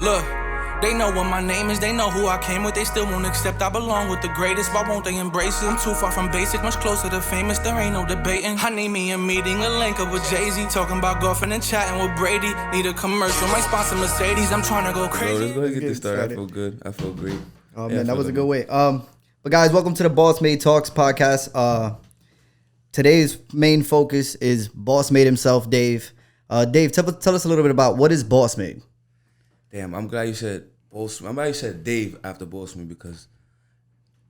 Look, they know what my name is, they know who I came with, they still won't accept I belong with the greatest. Why won't they embrace it? I'm too far from basic, much closer to famous, there ain't no debating. I need me a meeting, a link up with Jay-Z, talking about golfing and chatting with Brady. Need a commercial, might sponsor Mercedes, I'm trying to go crazy. Bro, let's go ahead and get this started. I feel good. I feel great. Oh man, that was a good way. But guys, welcome to the BossMade Talks podcast. Today's main focus is BossMade himself, Dave. Dave, tell us a little bit about what is BossMade. Damn, I'm glad you said BossMade. I'm glad you said Dave after BossMade because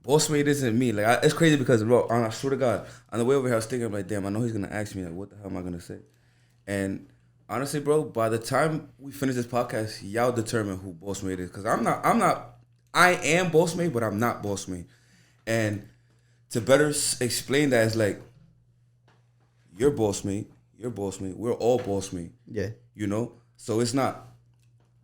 BossMade isn't me. Like it's crazy because bro, I swear to God, on the way over here I was thinking I'm like, damn, I know he's gonna ask me like, what the hell am I gonna say? And honestly, bro, by the time we finish this podcast, y'all determine who BossMade is because I am BossMade, but I'm not BossMade. And to better explain that, it's like you're BossMade, we're all BossMade. Yeah. You know? So it's not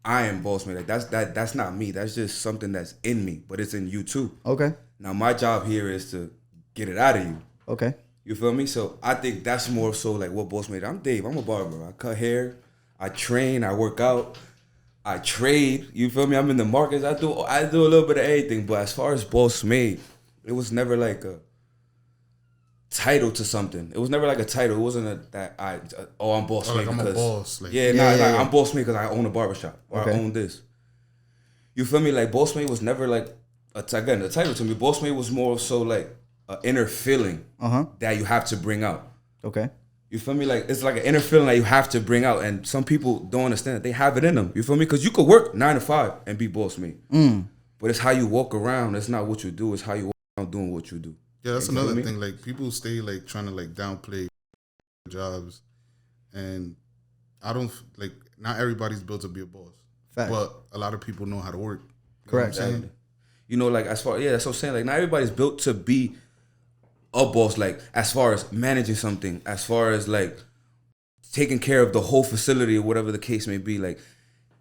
I am BossMade. Like that's not me. That's just something that's in me, but it's in you too. Okay. Now my job here is to get it out of you. Okay. You feel me? So I think that's more so like what BossMade. I'm Dave. I'm a barber. I cut hair. I train. I work out. I trade. You feel me? I'm in the markets. I do a little bit of everything. But as far as BossMade, it was never like a title to something. It was never like a title. It wasn't I'm BossMade. Like I'm a boss. Like, I'm BossMade because I own a barbershop or okay. I own this. You feel me? Like BossMade was never like a title to me. BossMade was more so like an inner feeling that you have to bring out. Okay. You feel me? Like it's like an inner feeling that you have to bring out, and some people don't understand that they have it in them. You feel me? Because you could work 9 to 5 and be BossMade, but it's how you walk around. It's not what you do. It's how you walk around doing what you do. Yeah, that's another thing. Like people stay like trying to like downplay jobs, and I don't like. Not everybody's built to be a boss, but a lot of people know how to work. Correct. You know, like that's what I'm saying. Like not everybody's built to be a boss. Like as far as managing something, as far as like taking care of the whole facility or whatever the case may be. Like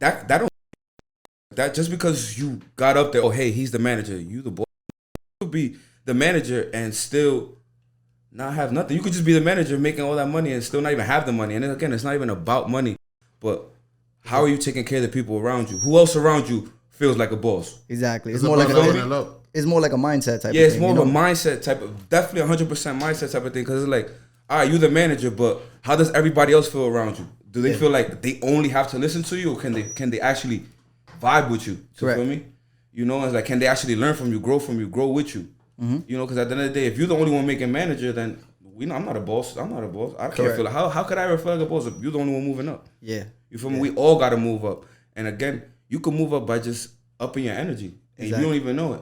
that just because you got up there. Oh, hey, he's the manager. You the boss. You could be the manager and still not have nothing. You could just be the manager making all that money and still not even have the money. And then again, it's not even about money, but how are you taking care of the people around you? Who else around you feels like a boss? Exactly. It's more like a mindset type of thing. Yeah, it's more of a mindset type of, definitely 100% mindset type of thing. Because it's like, all right, you're the manager, but how does everybody else feel around you? Do they feel like they only have to listen to you, or can they actually vibe with you? Correct. You feel me? You know, it's like, can they actually learn from you, grow with you? You know, because at the end of the day, if you're the only one making manager, then I'm not a boss. I can't feel like, how could I ever feel like a boss if you're the only one moving up? Yeah. You feel me? We all got to move up. And again, you can move up by just upping your energy. And you don't even know it.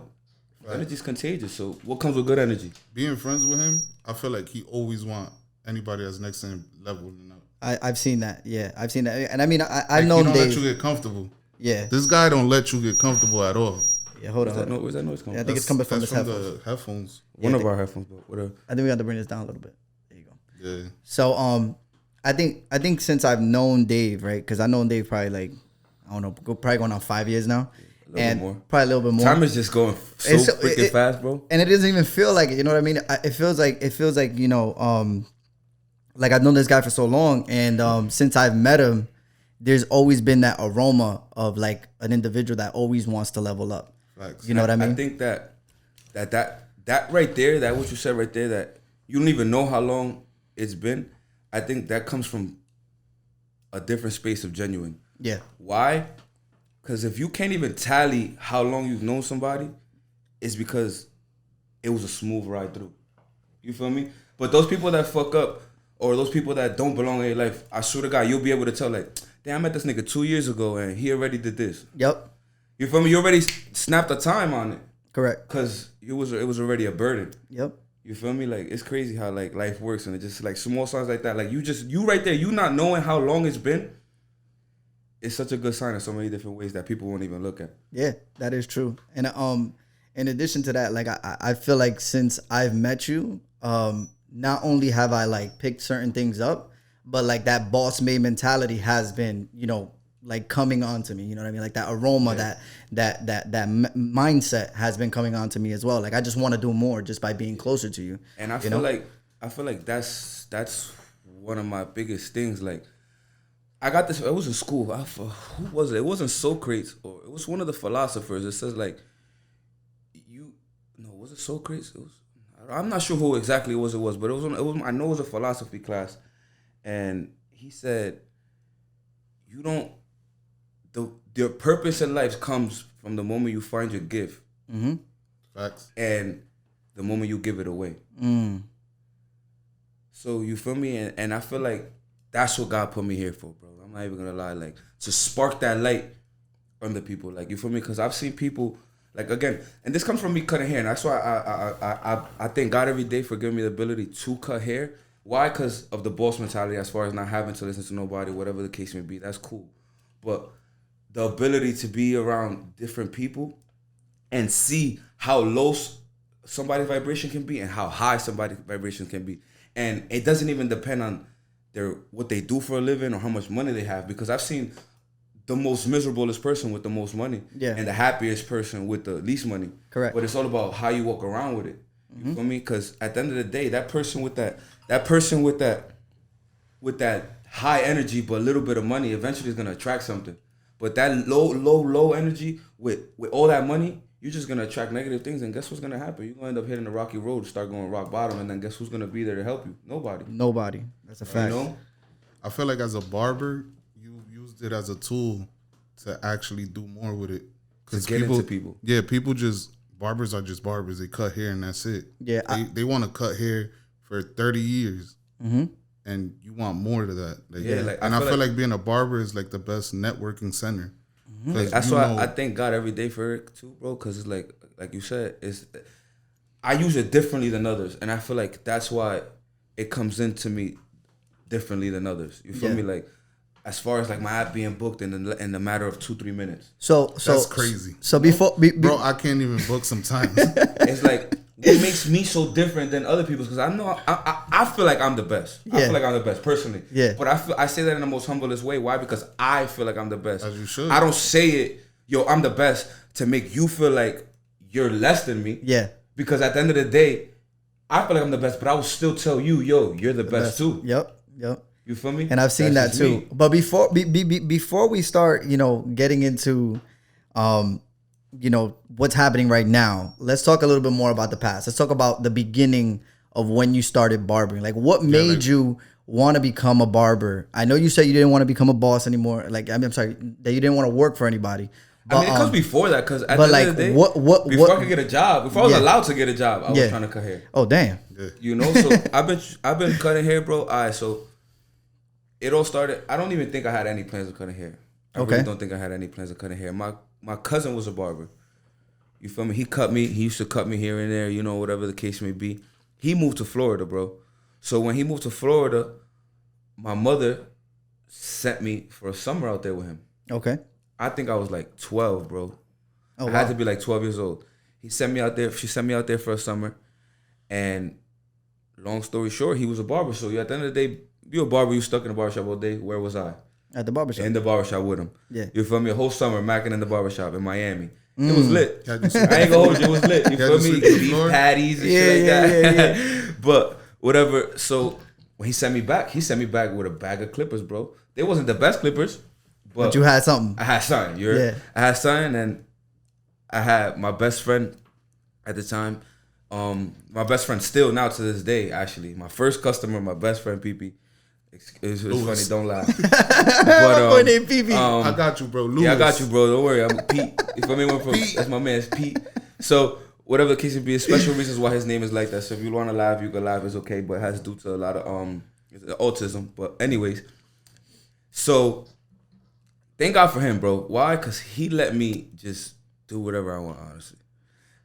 Right. Energy's contagious. So what comes with good energy? Being friends with him, I feel like he always want anybody that's next to him leveling up. I've seen that. Yeah, I've seen that. And I mean, I've known Dave. He don't let you get comfortable. Yeah. This guy don't let you get comfortable at all. Yeah, hold on. Where's that noise coming from? Yeah, I think it's coming from his headphones. The headphones. One of our headphones, but whatever. I think we got to bring this down a little bit. There you go. Yeah. So I think since I've known Dave, right? Because I've known Dave probably like, I don't know, probably going on 5 years now. And probably a little bit more. Time is just going so freaking fast, bro. And it doesn't even feel like it. You know what I mean? It feels like you know, like I've known this guy for so long, and since I've met him, there's always been that aroma of like an individual that always wants to level up. Facts. You know what I mean? I think that right there, that what you said right there, that you don't even know how long it's been. I think that comes from a different space of genuine. Yeah. Why? Because if you can't even tally how long you've known somebody, it's because it was a smooth ride through. You feel me? But those people that fuck up, or those people that don't belong in your life, I swear to God, you'll be able to tell like, damn, I met this nigga 2 years ago and he already did this. Yep. You feel me? You already snapped a time on it. Correct. Because it was already a burden. Yep. You feel me? Like, it's crazy how like life works, and it just like small signs like that. Like you right there, you not knowing how long it's been, it's such a good sign in so many different ways that people won't even look at. Yeah, that is true. And in addition to that, like I feel like since I've met you, not only have I like picked certain things up, but like that BossMade mentality has been, you know, like coming on to me. You know what I mean? Like that aroma, that mindset has been coming on to me as well. Like I just want to do more just by being closer to you. And I feel like that's one of my biggest things. Like I got this. It was in school. Who was it? It wasn't Socrates, or it was one of the philosophers. It says like, was it Socrates? It was. I'm not sure who exactly it was, but it was. I know it was a philosophy class, and he said, "You don't. Your purpose in life comes from the moment you find your gift, Facts, and the moment you give it away." So you feel me, and I feel like that's what God put me here for, bro. I'm not even gonna lie, like to spark that light on the people, like you feel me, because I've seen people. Like again, and this comes from me cutting hair, and that's why I thank God every day for giving me the ability to cut hair. Why? Because of the boss mentality, as far as not having to listen to nobody, whatever the case may be. That's cool, but the ability to be around different people and see how low somebody's vibration can be and how high somebody's vibration can be, and it doesn't even depend on what they do for a living or how much money they have, because I've seen the most miserablest person with the most money, and the happiest person with the least money. Correct. But it's all about how you walk around with it. You feel me? Because at the end of the day, that person with that high energy but a little bit of money eventually is gonna attract something. But that low energy with all that money, you're just gonna attract negative things, and guess what's gonna happen? You're gonna end up hitting the rocky road, start going rock bottom, and then guess who's gonna be there to help you? Nobody. That's a fact. You know? I feel like as a barber, you used it as a tool to actually do more with it. Because into people. Yeah, barbers are just barbers. They cut hair and that's it. Yeah, they want to cut hair for 30 years. And you want more to that. Like, I feel like being a barber is like the best networking center. Like, that's why I thank God every day for it too, bro. Because it's like you said, I use it differently than others, and I feel like that's why it comes into me differently than others. You feel me? Like as far as like my app being booked in the matter of 2-3 minutes. So that's crazy. So before, bro, I can't even book sometimes. It's like what makes me so different than other people's, because I know I feel like I'm the best. I feel like I'm the best personally. Yeah. But I say that in the most humblest way. Why? Because I feel like I'm the best. As you should. I don't say it, yo, I'm the best to make you feel like you're less than me. Yeah. Because at the end of the day, I feel like I'm the best, but I will still tell you, yo, you're the best too. Yep. You feel me? And I've seen that too. Me. But before we start, getting into, what's happening right now, let's talk a little bit more about the past. Let's talk about the beginning of when you started barbering. Like, what made you want to become a barber? I know you said you didn't want to become a boss anymore. Like, I'm sorry, that you didn't want to work for anybody. But, I mean, it comes before that, because at the end of the day, before I could get a job, before I was allowed to get a job, I was trying to cut hair. Oh, damn. You know, so I've been cutting hair, bro. All right, so it all started. I don't even think I had any plans of cutting hair. I really don't think I had any plans of cutting hair. My cousin was a barber. You feel me? He cut me. He used to cut me here and there, whatever the case may be. He moved to Florida, bro. So when he moved to Florida, my mother sent me for a summer out there with him. Okay. I think I was like 12, bro. Oh, I had to be like 12 years old. She sent me out there for a summer. And long story short, he was a barber. So at the end of the day, you're a barber, you stuck in the barbershop all day. Where was I? At the barbershop. In the barbershop with him. Yeah. You feel me? A whole summer macking in the barbershop in Miami. It was lit. I ain't gonna hold you, it was lit. You feel me? Beef patties and shit like that. Yeah. But whatever. So when he sent me back with a bag of clippers, bro. They wasn't the best clippers. But you had something. I had something. I had something, and I had my best friend at the time. My best friend still now to this day, actually. My first customer, my best friend, PP. It's funny, don't laugh. But, boy named PP. I got you, bro. Lewis. Yeah, I got you, bro. Don't worry. I'm Pete. You feel me? That's my man's Pete. So whatever the case may be, special reasons why his name is like that. So if you want to laugh, you can laugh. It's okay, but it has due to a lot of autism. But anyways, so thank God for him, bro. Why? Because he let me just do whatever I want, honestly.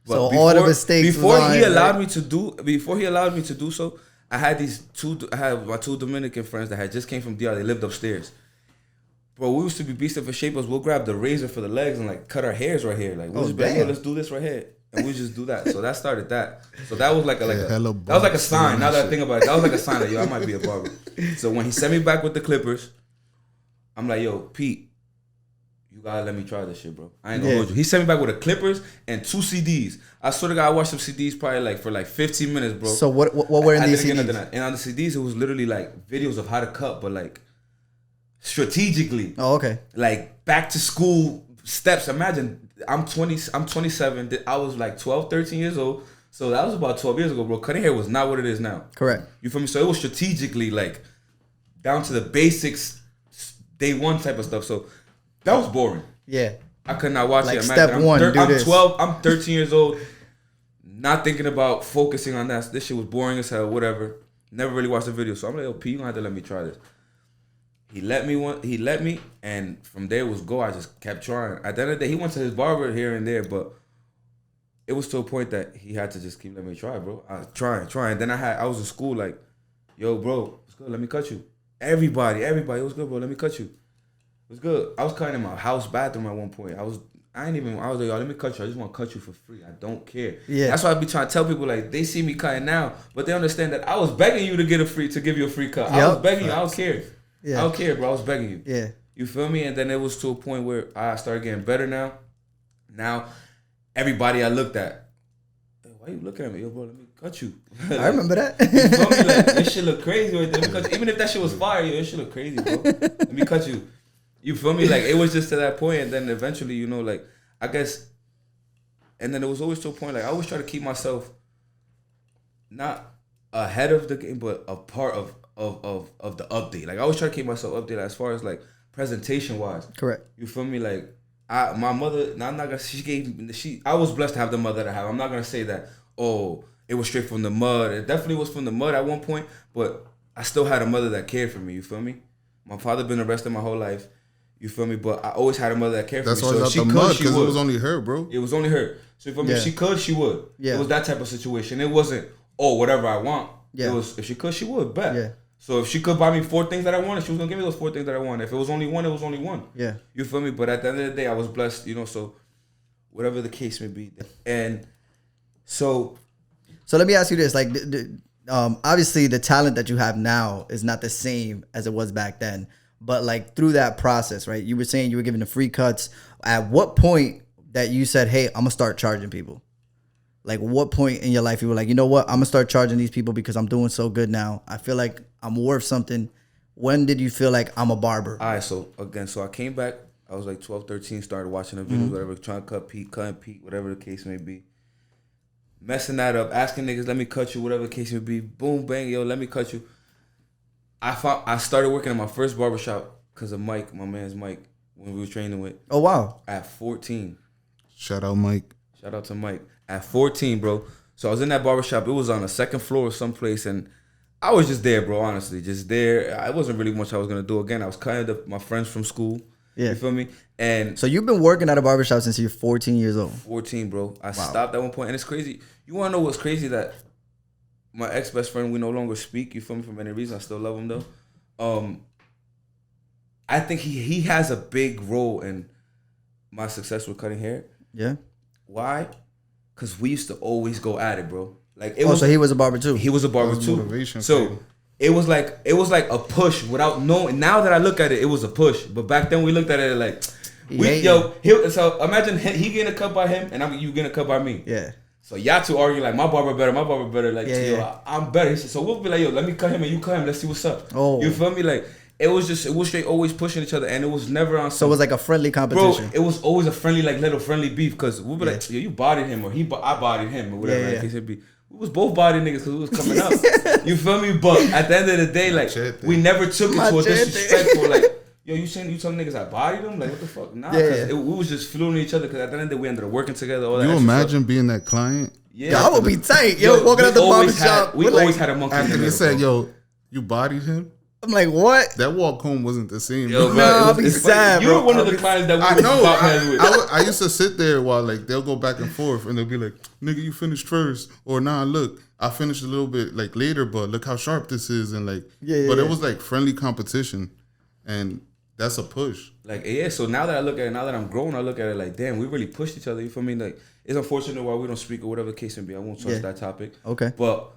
But so all the mistakes before he allowed me to do so, I had my two Dominican friends that had just came from DR. They lived upstairs. Bro, we used to be beasting for shapers. We'll grab the razor for the legs and like cut our hairs right here. Like we'll just be like, yo, let's do this right here. And we just do that. So that started that. So that was like a sign. Now that I think about it, that was like a sign that, yo, I might be a barber. So when he sent me back with the clippers, I'm like, yo, Pete, you gotta let me try this shit, bro. I ain't gonna hold you. He sent me back with the clippers and 2 CDs. I swear to God, I watched some CDs probably for 15 minutes, bro. So what were in these CDs? And on the CDs, it was literally like videos of how to cut, but like strategically. Oh, okay. Like back to school steps. Imagine I'm 27. I was like 12, 13 years old. So that was about 12 years ago, bro. Cutting hair was not what it is now. Correct. You feel me? So it was strategically like down to the basics, day one type of stuff. So that was boring. Yeah. I could not watch like it. Step I'm one, do I'm this. 12. I'm 13 years old. Not thinking about focusing on that. This shit was boring as hell. Whatever. Never really watched the video. So I'm like, yo, P, you gonna have to let me try this. He let me, and from there was go. I just kept trying. At the end of the day, he went to his barber here and there, but it was to a point that he had to just keep letting me try, bro. I was trying. Then I was in school like, yo, bro, it's good. Let me cut you. Everybody, it was good, bro. Let me cut you. It was good. I was cutting in my house bathroom at one point. I was like, yo, let me cut you. I just want to cut you for free. I don't care. Yeah. That's why I be trying to tell people, like, they see me cutting now, but they understand that I was begging you to give you a free cut. I was begging you. I don't care. Yeah. I don't care, bro. I was begging you. Yeah. You feel me? And then it was to a point where I started getting better now. Now, everybody I looked at, hey, why you looking at me? Yo, bro, let me cut you. Like, I remember that. you feel me? Like, this shit look crazy right there. Let me cut you. Even if that shit was fire, yo, this shit look crazy, bro. Let me cut you. You feel me? Like, it was just to that point, and then eventually, you know, like, I guess, and then it was always to a point, like, I always try to keep myself not ahead of the game, but a part of the update. Like, I always try to keep myself updated as far as, like, presentation wise. Correct. You feel me? Like, my mother, I'm not gonna, I was blessed to have the mother that I have. I'm not gonna say that, oh, it was straight from the mud. It definitely was from the mud at one point, but I still had a mother that cared for me. You feel me? My father been arrested my whole life. You feel me? But I always had a mother that cared for me. That's why it's out the mud, because it was only her, bro. It was only her. So you feel me? Yeah. If she could, she would. Yeah. It was that type of situation. It wasn't, oh, whatever I want. Yeah. It was, if she could, she would. Bet. Yeah. So if she could buy me 4 things that I wanted, she was gonna give me those 4 things that I wanted. If it was only one, it was only one. Yeah. You feel me? But at the end of the day, I was blessed, you know, so whatever the case may be. And so let me ask you this: like, obviously, the talent that you have now is not the same as it was back then. But like through that process, right? You were saying you were giving the free cuts. At what point that you said, "Hey, I'm gonna start charging people"? Like, what point in your life you were like, you know what, I'm gonna start charging these people because I'm doing so good now. I feel like I'm worth something. When did you feel like I'm a barber? All right, so I came back. I was like 12, 13, started watching the videos, whatever, trying to cut Pete, whatever the case may be. Messing that up, asking niggas, let me cut you, whatever the case may be. Boom, bang, yo, let me cut you. I started working at my first barbershop because of Mike, my man's Mike, when we were training with. Oh, wow. At 14. Shout out, Mike. Shout out to Mike. At 14, bro. So I was in that barbershop. It was on the second floor or someplace, and I was just there, bro, honestly. Just there. It wasn't really much I was going to do. Again, I was kind of my friends from school. Yeah. You feel me? And So you've been working at a barbershop since you're 14 years old. 14, bro. I stopped at one point, and it's crazy. You want to know what's crazy? That my ex-best friend, we no longer speak. You feel me? For many reasons. I still love him, though. I think he has a big role in my success with cutting hair. Yeah. Why? Because we used to always go at it, bro. Like So he was a barber too. He was a barber That was too. motivation So for you. it was like a push without knowing. Now that I look at it, it was a push. But back then we looked at it like, so imagine he getting a cut by him and you getting a cut by me. Yeah. So y'all two argue like my barber better. Like, Yeah, yo, yeah. I'm better. He said, so we'll be like, yo, let me cut him and you cut him. Let's see what's up. Oh. You feel me? Like it was straight always pushing each other, and it was never on. So it was like a friendly Bro, competition. it was always a friendly, like little friendly beef, because we'll be like, yo, you bodied him, or I bodied him, or whatever the case may be. We was both body niggas because we was coming up. You feel me? But at the end of the day, like, we never took it to a disrespectful, like, yo, you telling niggas I bodied them? Like, what the fuck? Nah, Yeah. we was just fluent each other, because at the end of the day, we ended up working together. All that You extra imagine stuff. being that client? Yeah, I would be tight. Yo, walking we out the always barbershop. We always had a monkey in After the they middle, said, bro. yo, you bodied him? I'm like, what? That walk home wasn't the same. Yo, bro. bro, I'll be it's funny. sad, You were bro. one of the clients that we I was know. bop heads with. I used to sit there while like they'll go back and forth, and they'll be like, "Nigga, you finished first," or "Nah, look, I finished a little bit like later, but look how sharp this is," and like, Yeah, but yeah. it was like friendly competition, and that's a push. Like, yeah, so now that I look at it, now that I'm grown, I look at it like, damn, we really pushed each other. You feel me? Like, it's unfortunate why we don't speak or whatever the case may be. I won't touch that topic. Okay. But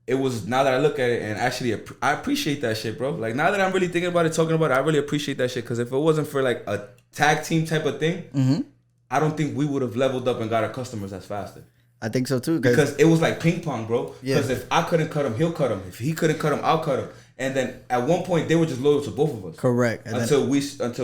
it was, now that I look at it, and actually, I appreciate that shit, bro. Like, now that I'm really thinking about it, talking about it, I really appreciate that shit. Because if it wasn't for, like, a tag team type of thing, I don't think we would have leveled up and got our customers as faster. I think so too. Because it was like ping pong, bro. Yeah. Because if I couldn't cut him, he'll cut him. If he couldn't cut him, I'll cut him. And then at one point they were just loyal to both of us. Correct. And until it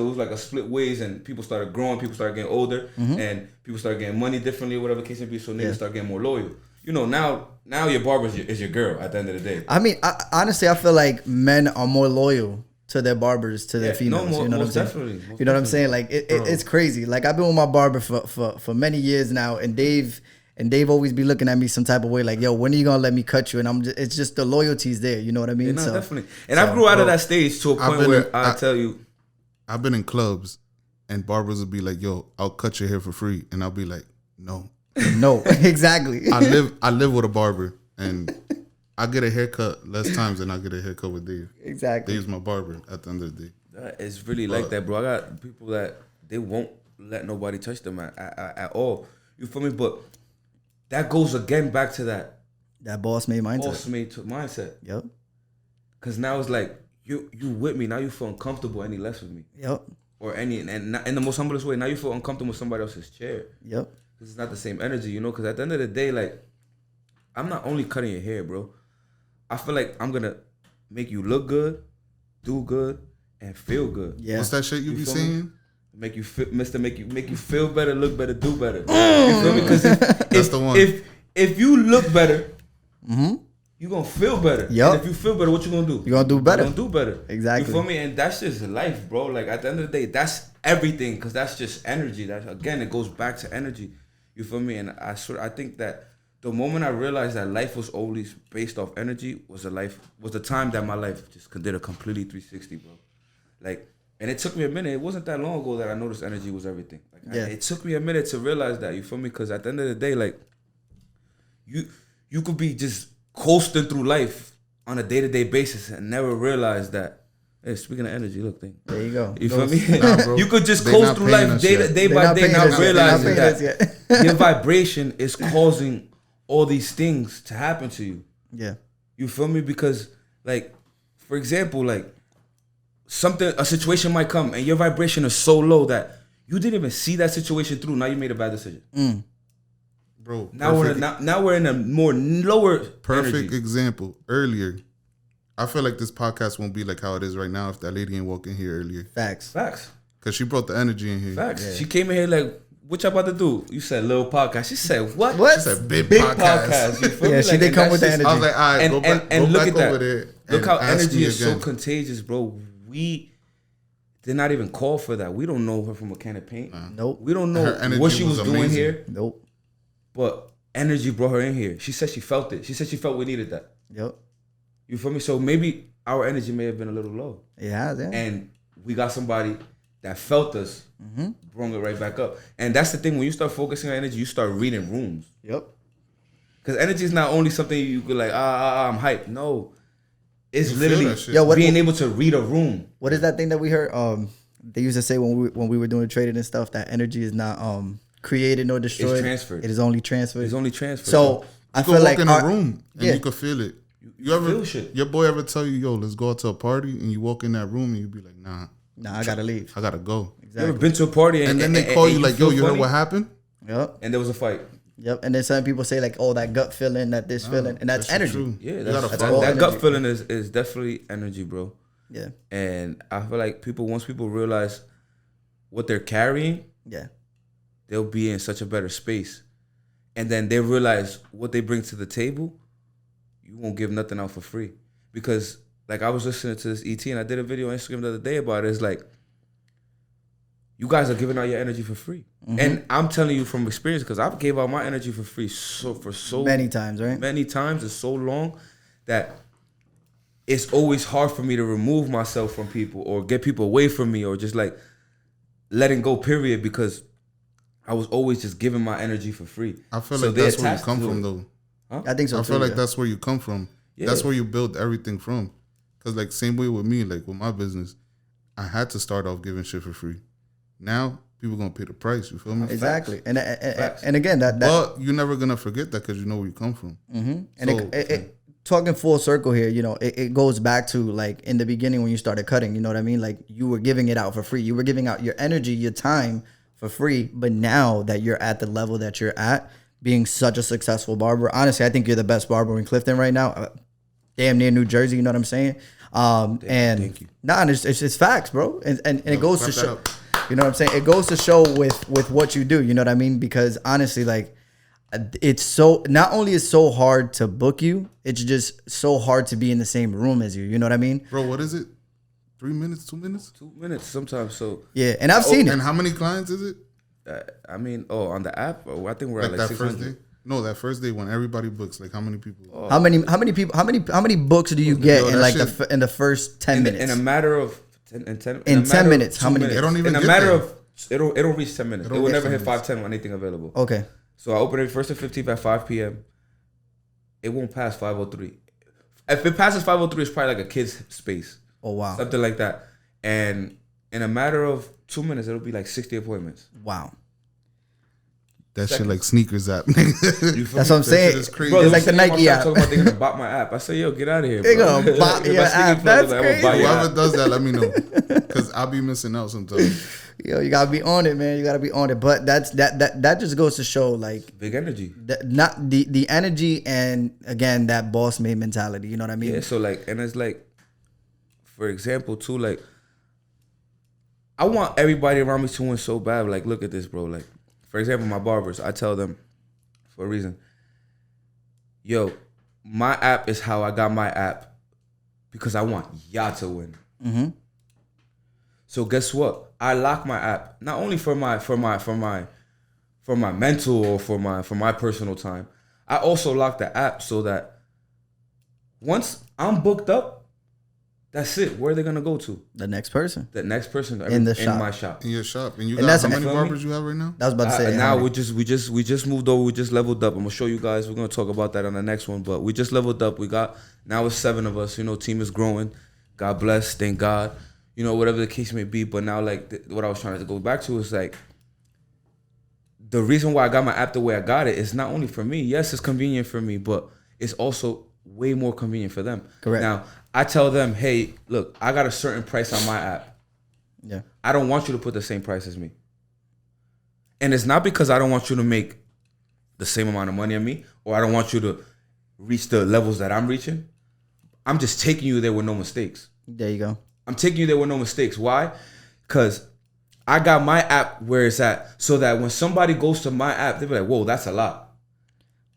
was like a split ways, and people started growing, people started getting older, and people started getting money differently, whatever the case may be. So niggas start getting more loyal. You know, now your barber is your girl at the end of the day. I mean, honestly, I feel like men are more loyal to their barbers, to their females. No, you know what I'm saying? definitely. You know what I'm saying? Like it's crazy. Like I've been with my barber for many years now, and Dave always be looking at me some type of way, like, yo, when are you gonna let me cut you? And it's just the loyalty's there. You know what I mean? Yeah, no, definitely. And I grew out of that stage to a point where I tell you, I've been in clubs, and barbers will be like, yo, I'll cut your hair for free, and I'll be like, no. No, exactly. I live with a barber, and I get a haircut less times than I get a haircut with Dave. Exactly. Dave's my barber at the end of the day. it's really like that, bro. I got people that they won't let nobody touch them at all. You feel me? But that goes again back to that BossMade mindset. BossMade mindset. Yep. Cause now it's like you with me. Now you feel uncomfortable any less with me. Yep. Or any and in the most humblest way. Now you feel uncomfortable with somebody else's chair. Yep. Cause it's not the same energy, you know. Cause at the end of the day, like, I'm not only cutting your hair, bro. I feel like I'm gonna make you look good, do good, and feel good. Yeah. What's that shit you be feel saying? me? Make you feel, Mister. Make you feel better, look better, do better. You feel me? Because That's the one. If you look better, you gonna feel better. Yep. And if you feel better, what you gonna do? You gonna do better. You gonna do better. Exactly. You feel me? And that's just life, bro. Like at the end of the day, that's everything. Cause that's just energy. That again, it goes back to energy. You feel me? And I think that the moment I realized that life was always based off energy was the time that my life just did a completely 360, bro. Like, and it took me a minute. It wasn't that long ago that I noticed energy was everything. Like, it took me a minute to realize that. You feel me? Because at the end of the day, like, you could be just coasting through life on a day-to-day basis and never realize that. Hey, speaking of energy, look, there you go. You feel me? Nah, bro. You could just They coast not through paying life us day yet. by day, not realizing that that your vibration is causing all these things to happen to you. Yeah. You feel me? Because, like, for example, like, a situation might come and your vibration is so low that you didn't even see that situation through. Now you made a bad decision. Bro, Now we're in a more lower perfect energy. example. Earlier, I feel like this podcast won't be like how it is right now if that lady ain't walk in here earlier. Facts. Because she brought the energy in here. Facts. Yeah. She came in here like, what y'all about to do? You said little podcast. She said what? What? She said big podcast. podcast. You feel Yeah, me? she Like, did and come that's with the just- energy. I was like, all right, go back look at over that. there. Look and how ask energy me is so again. contagious, bro. We did not even call for that. We don't know her from a can of paint. Nope. We don't Her know energy what she was was doing amazing. here. Nope. But energy brought her in here. She said she felt it. She said she felt we needed that. Yep. You feel me? So maybe our energy may have been a little low. It has, yeah. And we got somebody that felt us, brought it right back up. And that's the thing. When you start focusing on energy, you start reading rooms. Yep. Because energy is not only something you could like, I'm hyped. No. It's You feel literally that shit. Yo, what- being able to read a room. What is that thing that we heard? They used to say when we were doing trading and stuff that energy is not created nor destroyed. It's transferred. It is only transferred. It's only transferred. So I You feel can walk like in a room and yeah. you can feel it. You ever feel shit. Your boy ever tell you, yo, let's go out to a party, and you walk in that room and you be like, nah, I gotta leave. I gotta go. You ever been to a party And then they call you like, yo, feel you heard funny? what happened? Yep. And there was a fight. Yep. And then some people say like, oh, that gut feeling, that this feeling, and that's That shit energy. true. Yeah, You that's, gotta that, follow that it. gut feeling is definitely energy, bro. Yeah. And I feel like once people realize what they're carrying, Yeah. they'll be in such a better space. And then they realize what they bring to the table, you won't give nothing out for free. Because like I was listening to this ET and I did a video on Instagram the other day about it. It's like, you guys are giving out your energy for free. And I'm telling you from experience, because I've gave out my energy for free for so Many times, right? many times and so long that it's always hard for me to remove myself from people or get people away from me or just like letting go, period, because I was always just giving my energy for free. I feel So like they that's where you attached come to from, it. though. I think so. I feel too, like yeah. that's where you come from. Yeah. That's where you build everything from. Because like same way with me, like with my business, I had to start off giving shit for free. Now people gonna pay the price. You feel me? Exactly. Facts. And again that But you're never gonna forget that because you know where you come from. and So- it talking full circle here, you know, it goes back to like in the beginning when you started cutting, you know what I mean? Like you were giving it out for free. You were giving out your energy, your time for free. But now that you're at the level that you're at, being such a successful barber, honestly, I think you're the best barber in Clifton right now. Damn near New Jersey, you know what I'm saying? And it's facts, bro. And it goes to show, you know what I'm saying? It goes to show with what you do. You know what I mean? Because honestly, like, it's so, not only is so hard to book you, it's just so hard to be in the same room as you. You know what I mean? Bro, what is it? 3 minutes, 2 minutes? 2 minutes sometimes. So yeah, and I've seen it. And how many clients is it? I mean, on the app, I think we're at like that 600. first day. No, that first day when everybody books, like how many people? How many people? How many books do you get in like in the first 10 minutes? In a matter of 10 minutes, how many? They don't even in a get matter there. of it'll reach 10 minutes. It will never hit 5:10 when anything available. Okay. So I open it first and 15th at 5 p.m. It won't pass 5:03. If it passes 5:03, it's probably like a kid's space. Oh wow. Something like that. And in a matter of 2 minutes, it'll be like 60 appointments. Wow. That shit like sneakers app. That's what I'm saying. Is crazy. Bro, It's like the Nike app. Talking about they're gonna bot my app. I say, yo, get out of here. They Bro. gonna bot your app. That's crazy. Whoever does that, let me know, because I'll be missing out sometimes. Yo, you gotta be on it, man. You gotta be on it. But that just goes to show, like, big energy. Not the energy, and again, that boss made mentality. You know what I mean? Yeah. So like, and it's like, for example, too, like, I want everybody around me to win so bad. Like, look at this, bro. Like, for example, my barbers, I tell them for a reason, yo, my app is how I got my app because I want y'all to win. Mm-hmm. So guess what? I lock my app not only for my mental or for my personal time. I also lock the app so that once I'm booked up, that's it. Where are they gonna go to? The next person. The next person In the shop. in my shop. In your shop, and you And got that's- how many and- barbers you have right now? I was about to say. Now we just moved over. We just leveled up. I'm gonna show you guys. We're gonna talk about that on the next one. But we just leveled up. We got now it's 7 of us. You know, team is growing. God bless. Thank God. You know, whatever the case may be. But now, like, what I was trying to go back to is like the reason why I got my app the way I got it is not only for me. Yes, it's convenient for me, but it's also way more convenient for them. Correct. Now I tell them, hey, look, I got a certain price on my app. Yeah. I don't want you to put the same price as me. And it's not because I don't want you to make the same amount of money on me, or I don't want you to reach the levels that I'm reaching. I'm just taking you there with no mistakes. There you go. I'm taking you there with no mistakes. Why? Because I got my app where it's at, so that when somebody goes to my app, they'll be like, whoa, that's a lot.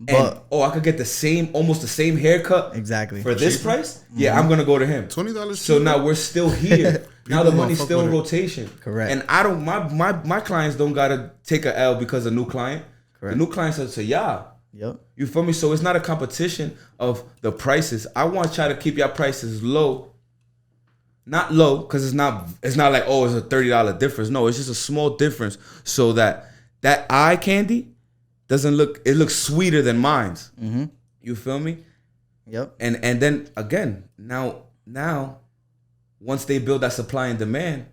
But And, I could get almost the same haircut exactly for this price? Yeah, I'm going to go to him. $20. So now we're still here. Now the money's still in rotation. Correct. And I don't, my clients don't got to take a L because a new client. Correct. The new clients are to y'all. Yep. You feel me? So it's not a competition of the prices. I want y'all to keep your prices low. Not low, because it's not like, oh, it's a $30 difference. No, it's just a small difference so that eye candy it looks sweeter than mine's. Mm-hmm. You feel me? Yep. And then again, now once they build that supply and demand,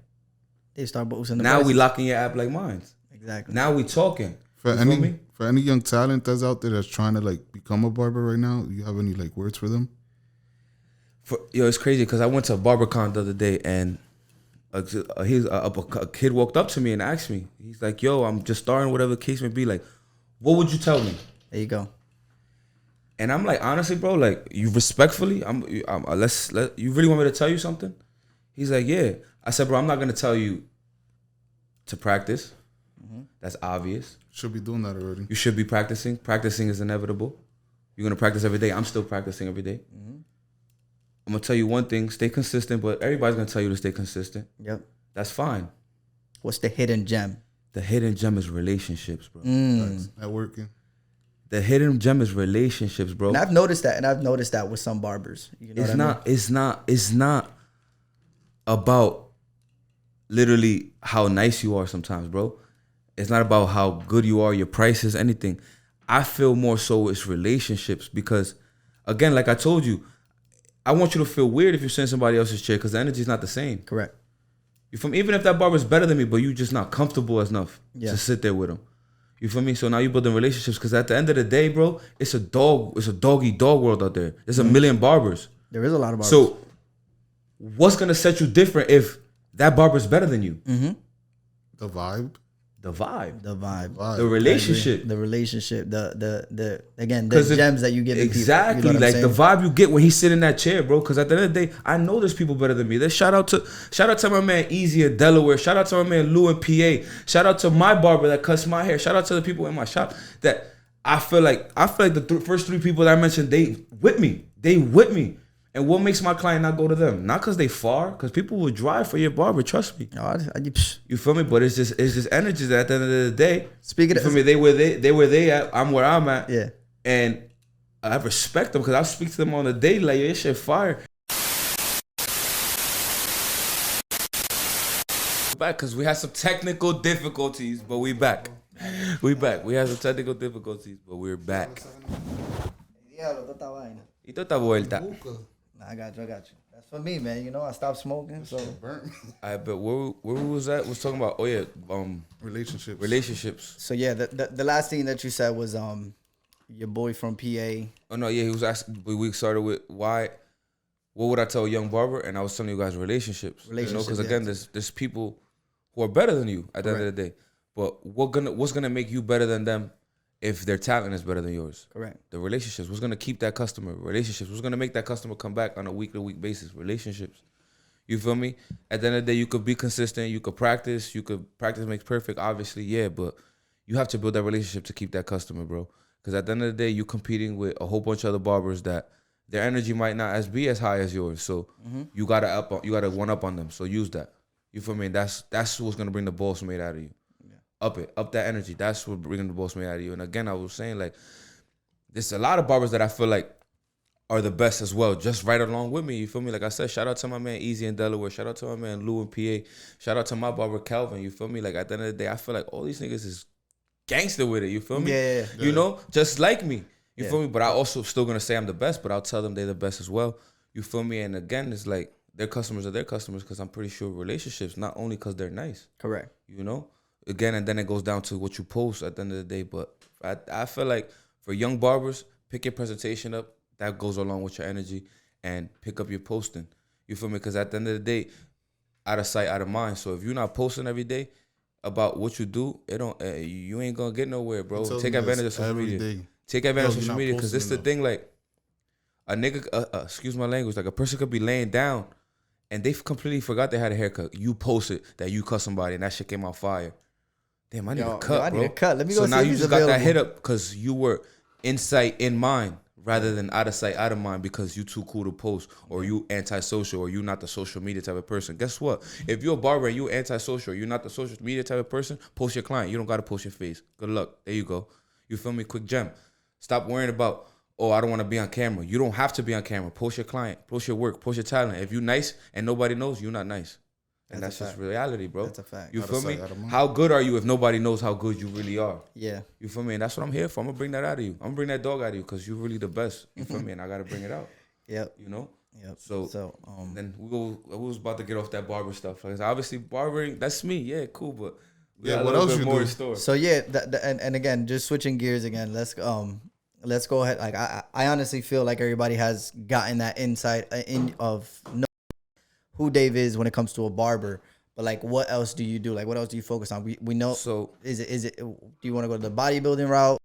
They start boosting the now prices. we locking your app like mine's. Exactly. Now we talking. For You feel me? any young talent that's out there that's trying to like become a barber right now, you have any like words for them? It's crazy because I went to BarberCon the other day and a kid walked up to me and asked me. He's like, "Yo, I'm just starting, whatever the case may be. Like, what would you tell me?" There you go. And I'm like, honestly, bro, like, you respectfully, you really want me to tell you something? He's like, yeah. I said, bro, I'm not gonna tell you to practice. Mm-hmm. That's obvious. Should be doing that already. You should be practicing. Practicing is inevitable. You're gonna practice every day. I'm still practicing every day. Mm-hmm. I'm gonna tell you one thing: stay consistent. But everybody's gonna tell you to stay consistent. Yep. That's fine. What's the hidden gem? The hidden gem is relationships, bro. Mm. Networking. The hidden gem is relationships, bro. And I've noticed that with some barbers. You know It's what I mean? it's not about literally how nice you are sometimes, bro. It's not about how good you are, your prices, anything. I feel more so it's relationships because, again, like I told you, I want you to feel weird if you send somebody else's chair because the energy is not the same. Correct. You feel me? Even if that barber's better than me, but you just not comfortable enough to sit there with him. You feel me? So now you're building relationships because at the end of the day, bro, it's a dog-eat-dog world out there. There's a million barbers. There is a lot of barbers. So what's gonna set you different if that barber's better than you? Mm-hmm. The vibe. The vibe. The relationship. The relationship. Again, the gems that you give exactly people. You know like the vibe you get when he's sitting in that chair, bro. Because at the end of the day, I know there's people better than me. There's shout out to my man Easy in Delaware. Shout out to my man Lou in PA. Shout out to my barber that cuts my hair. Shout out to the people in my shop that I feel like the first 3 people that I mentioned, they with me. And what makes my client not go to them? Not because they far, because people will drive for your barber. Trust me. You feel me? But it's just energy that at the end of the day. Speaking of me, they where they at. I'm where I'm at. Yeah. And I respect them because I speak to them on a daily. Like, yo, this shit fire. Back because we had some technical difficulties, but we back. We had some technical difficulties, but we're back. Y toda esta vuelta. I got you. That's for me, man. You know, I stopped smoking, so. I bet where was that? Was talking about relationships. So yeah, the last thing that you said was your boy from PA. Oh no, yeah, he was asking. We started with why. What would I tell a young barber? And I was telling you guys relationships. You know, because again, there's people who are better than you at the end of the day. But what's gonna make you better than them? If their talent is better than yours. Correct. The relationships. What's going to keep that customer? Relationships. What's going to make that customer come back on a week-to-week basis? Relationships. You feel me? At the end of the day, you could be consistent. You could practice. Practice makes perfect, obviously, yeah. But you have to build that relationship to keep that customer, bro. Because at the end of the day, you're competing with a whole bunch of other barbers that their energy might not be as high as yours. So you gotta one up on them. So use that. You feel me? And that's what's going to bring the BossMade out of you. Up that energy. That's what bringing the BossMade out of you. And again, I was saying, like, there's a lot of barbers that I feel like are the best as well, just right along with me. You feel me? Like I said, shout out to my man Easy in Delaware. Shout out to my man Lou in PA. Shout out to my barber Calvin. You feel me? Like at the end of the day, I feel like all these niggas is gangster with it. You feel me? Yeah. You know, just like me. You feel me? But I also still gonna say I'm the best, but I'll tell them they're the best as well. You feel me? And again, it's like their customers are their customers because I'm pretty sure relationships, not only because they're nice. Correct. You know? Again, and then it goes down to what you post at the end of the day. But I feel like for young barbers, pick your presentation up. That goes along with your energy. And pick up your posting. You feel me? Because at the end of the day, out of sight, out of mind. So if you're not posting every day about what you do, you ain't going to get nowhere, bro. Take advantage of social media. Take advantage of social media because this the thing, like, a nigga, excuse my language, like a person could be laying down and they completely forgot they had a haircut. You posted that you cut somebody and that shit came out fire. Damn, I need a cut, bro. Let me go so see now if you he's just available. got that hit up because you were in sight, in mind, rather than out of sight, out of mind because you too cool to post or you antisocial or you not the social media type of person. Guess what? If you're a barber and you antisocial or you're not the social media type of person, post your client. You don't got to post your face. Good luck. There you go. You feel me? Quick gem. Stop worrying about, oh, I don't want to be on camera. You don't have to be on camera. Post your client. Post your work. Post your talent. If you nice and nobody knows, you're not nice. And that's just reality, bro. That's a fact. You feel me? How good are you if nobody knows how good you really are? Yeah. You feel me? And that's what I'm here for. I'm going to bring that out of you. I'm going to bring that dog out of you because you're really the best. You feel me? And I got to bring it out. Yep. You know? Yep. So then we was about to get off that barber stuff. Like, obviously, barbering, that's me. Yeah, cool. But what else you do? Store. So, yeah. And again, just switching gears again, let's go ahead. Like, I honestly feel like everybody has gotten that insight of knowing who Dave is when it comes to a barber. But like, what else do you do? Like, what else do you focus on? We know. So is it? Do you want to go to the bodybuilding route?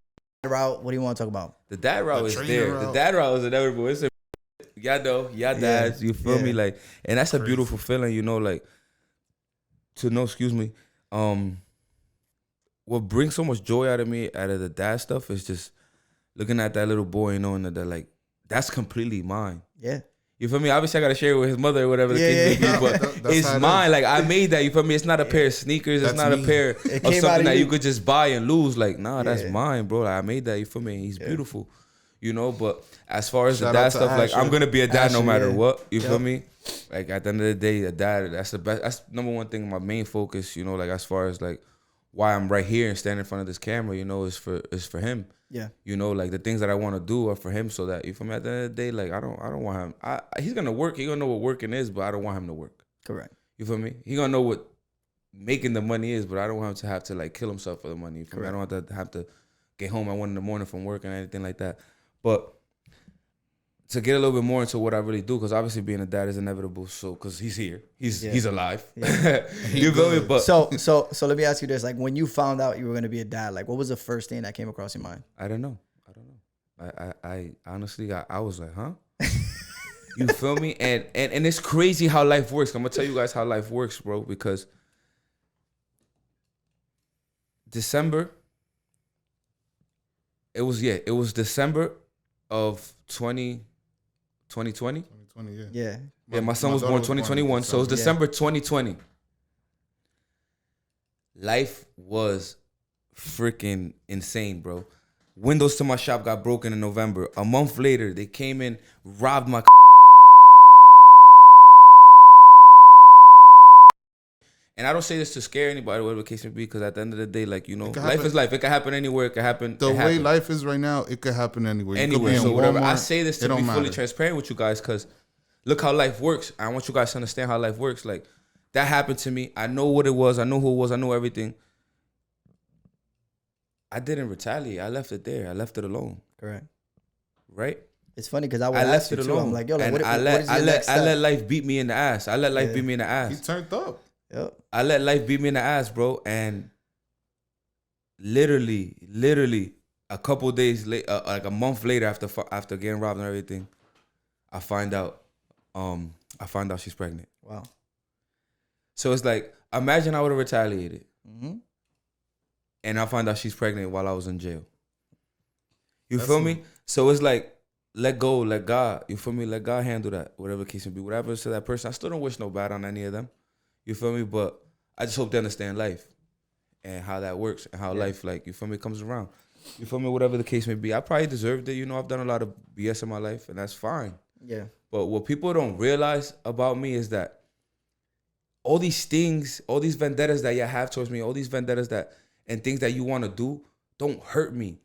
What do you want to talk about? The dad route is there. The dad route is inevitable. It's y'all know, y'all dads. You feel me? Like, and that's a beautiful feeling. You know, like to know. Excuse me. What brings so much joy out of me, out of the dad stuff, is just looking at that little boy and knowing that like that's completely mine. Yeah. You feel me? Obviously, I gotta share it with his mother or whatever the case may be, but it's mine. Like I made that. You feel me? It's not a pair of sneakers. It's not a pair of something that you could just buy and lose. Like, nah, that's mine, bro. Like, I made that. You feel me? He's beautiful. You know. But as far as the dad stuff, like I'm gonna be a dad no matter what. You feel me? Like at the end of the day, a dad. That's the best. That's number one thing. My main focus. You know, like as far as like why I'm right here and standing in front of this camera. You know, is for him. Yeah. You know, like the things that I want to do are for him so that, you feel me, at the end of the day, like I don't want him. He's going to work. He's going to know what working is, but I don't want him to work. Correct. You feel me? He's going to know what making the money is, but I don't want him to have to like kill himself for the money. You feel me? I don't want to have to get home at 1 a.m. from work and anything like that. But to get a little bit more into what I really do, because obviously being a dad is inevitable. So, because he's here, he's alive. Yeah. You feel me? But so let me ask you this: like, when you found out you were gonna be a dad, like, what was the first thing that came across your mind? I don't know. I honestly, I was like, huh? You feel me? And it's crazy how life works. I'm gonna tell you guys how life works, bro. Because December, it was December of 2020. 2020, yeah. Yeah, my son was born 2021, so it was December 2020. Life was freaking insane, bro. Windows to my shop got broken in November. A month later, they came in, robbed my and I don't say this to scare anybody, whatever the case may be, because at the end of the day, like, you know, life is life. It can happen anywhere. It can happen. The way life is right now, it could happen anywhere. Anywhere. So whatever. I say this to be fully transparent with you guys, because look how life works. I want you guys to understand how life works. Like, that happened to me. I know what it was. I know who it was. I know everything. I didn't retaliate. I left it there. I left it alone. Correct. Right? It's funny because I left it alone. I'm like, yo, like, I let life beat me in the ass. I let life beat me in the ass. He turned up. Yep. I let life beat me in the ass, bro. And literally, a couple days later, like a month later, after getting robbed and everything, I find out she's pregnant. Wow. So it's like, imagine I would have retaliated, mm-hmm. and I find out she's pregnant while I was in jail. You feel me? So it's like, let go, let God. You feel me? Let God handle that, whatever the case may be. Whatever happens to that person, I still don't wish no bad on any of them. You feel me? But I just hope they understand life and how that works and how life, like, you feel me, comes around. You feel me? Whatever the case may be. I probably deserved it. You know, I've done a lot of BS in my life, and that's fine. Yeah. But what people don't realize about me is that all these things, all these vendettas that you have towards me, all these vendettas and things that you want to do don't hurt me,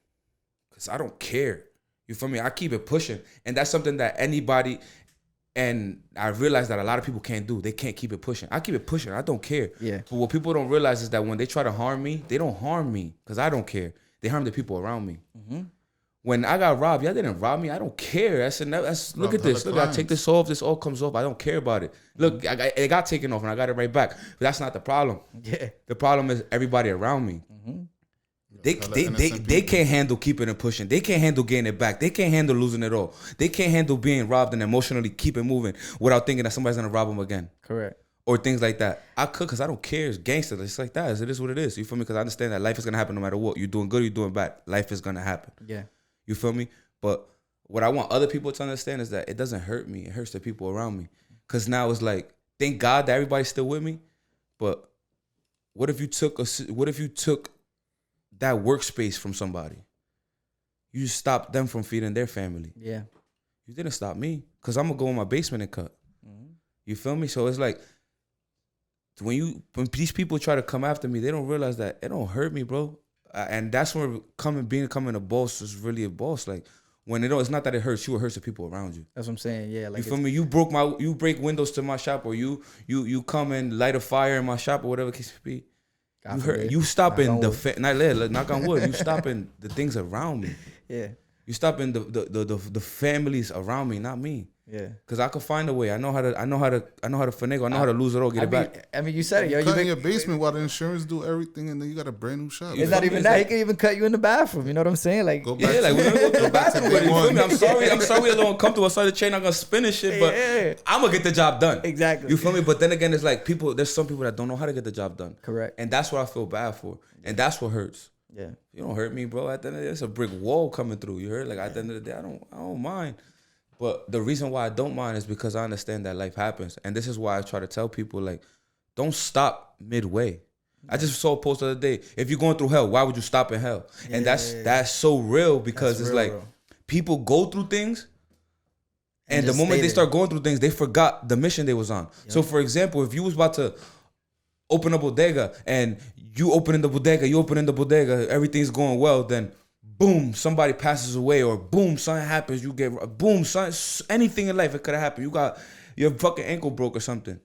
because I don't care. You feel me? I keep it pushing. And that's something that anybody... And I realize that a lot of people can't do. They can't keep it pushing. I keep it pushing. I don't care. Yeah. But what people don't realize is that when they try to harm me, they don't harm me because I don't care. They harm the people around me. Mm-hmm. When I got robbed, y'all didn't rob me. I don't care. Look at this. Look, I take this off. This all comes off. I don't care about it. Look, it got taken off and I got it right back. But that's not the problem. Yeah. The problem is everybody around me. Mm-hmm. They can't handle keeping it pushing. They can't handle getting it back. They can't handle losing it all. They can't handle being robbed and emotionally keep it moving without thinking that somebody's gonna rob them again. Correct. Or things like that. I could, because I don't care. It's gangster. It's like that. It is what it is. You feel me? Because I understand that life is gonna happen no matter what. You're doing good or you're doing bad. Life is gonna happen. Yeah. You feel me? But what I want other people to understand is that it doesn't hurt me. It hurts the people around me. Because now it's like, thank God that everybody's still with me. But what if you took that workspace from somebody? You stopped them from feeding their family. Yeah. You didn't stop me, because I'm gonna go in my basement and cut. Mm-hmm. You feel me? So it's like, when these people try to come after me, they don't realize that it don't hurt me, bro. And that's where becoming a boss is really a boss. Like, when it's not that it hurts you, it hurts the people around you. That's what I'm saying. Yeah. Like, you feel me? You break windows to my shop, or you come and light a fire in my shop, or whatever the case may be. You stopping knock on wood. You stopping the things around me. Yeah. You stopping the families around me, not me. Yeah. Cause I could find a way. I know how to finagle. I know how to lose it all, get it back. I mean, you said it, yo. You cut in your basement while the insurance do everything, and then you got a brand new shop. It's not even that. He can even cut you in the bathroom. You know what I'm saying? Like, go back we're gonna go back to day one. I'm sorry, we're a little uncomfortable. I saw the chain, I'm gonna spin and shit, but I'm gonna get the job done. Exactly. You feel me? But then again, it's like there's some people that don't know how to get the job done. Correct. And that's what I feel bad for. And that's what hurts. Yeah. You don't hurt me, bro. At the end of the day, it's a brick wall coming through. You heard? Like, at the end of the day, I don't mind. But the reason why I don't mind is because I understand that life happens. And this is why I try to tell people, like, don't stop midway. I just saw a post the other day. If you're going through hell, why would you stop in hell? And that's so real, because it's like, people go through things, and the moment they start going through things, they forgot the mission they was on. Yep. So, for example, if you was about to open a bodega, and you open in the bodega, everything's going well, then boom, somebody passes away, or boom, something happens, you get, boom, anything in life, it could have happened. You got your fucking ankle broke or something.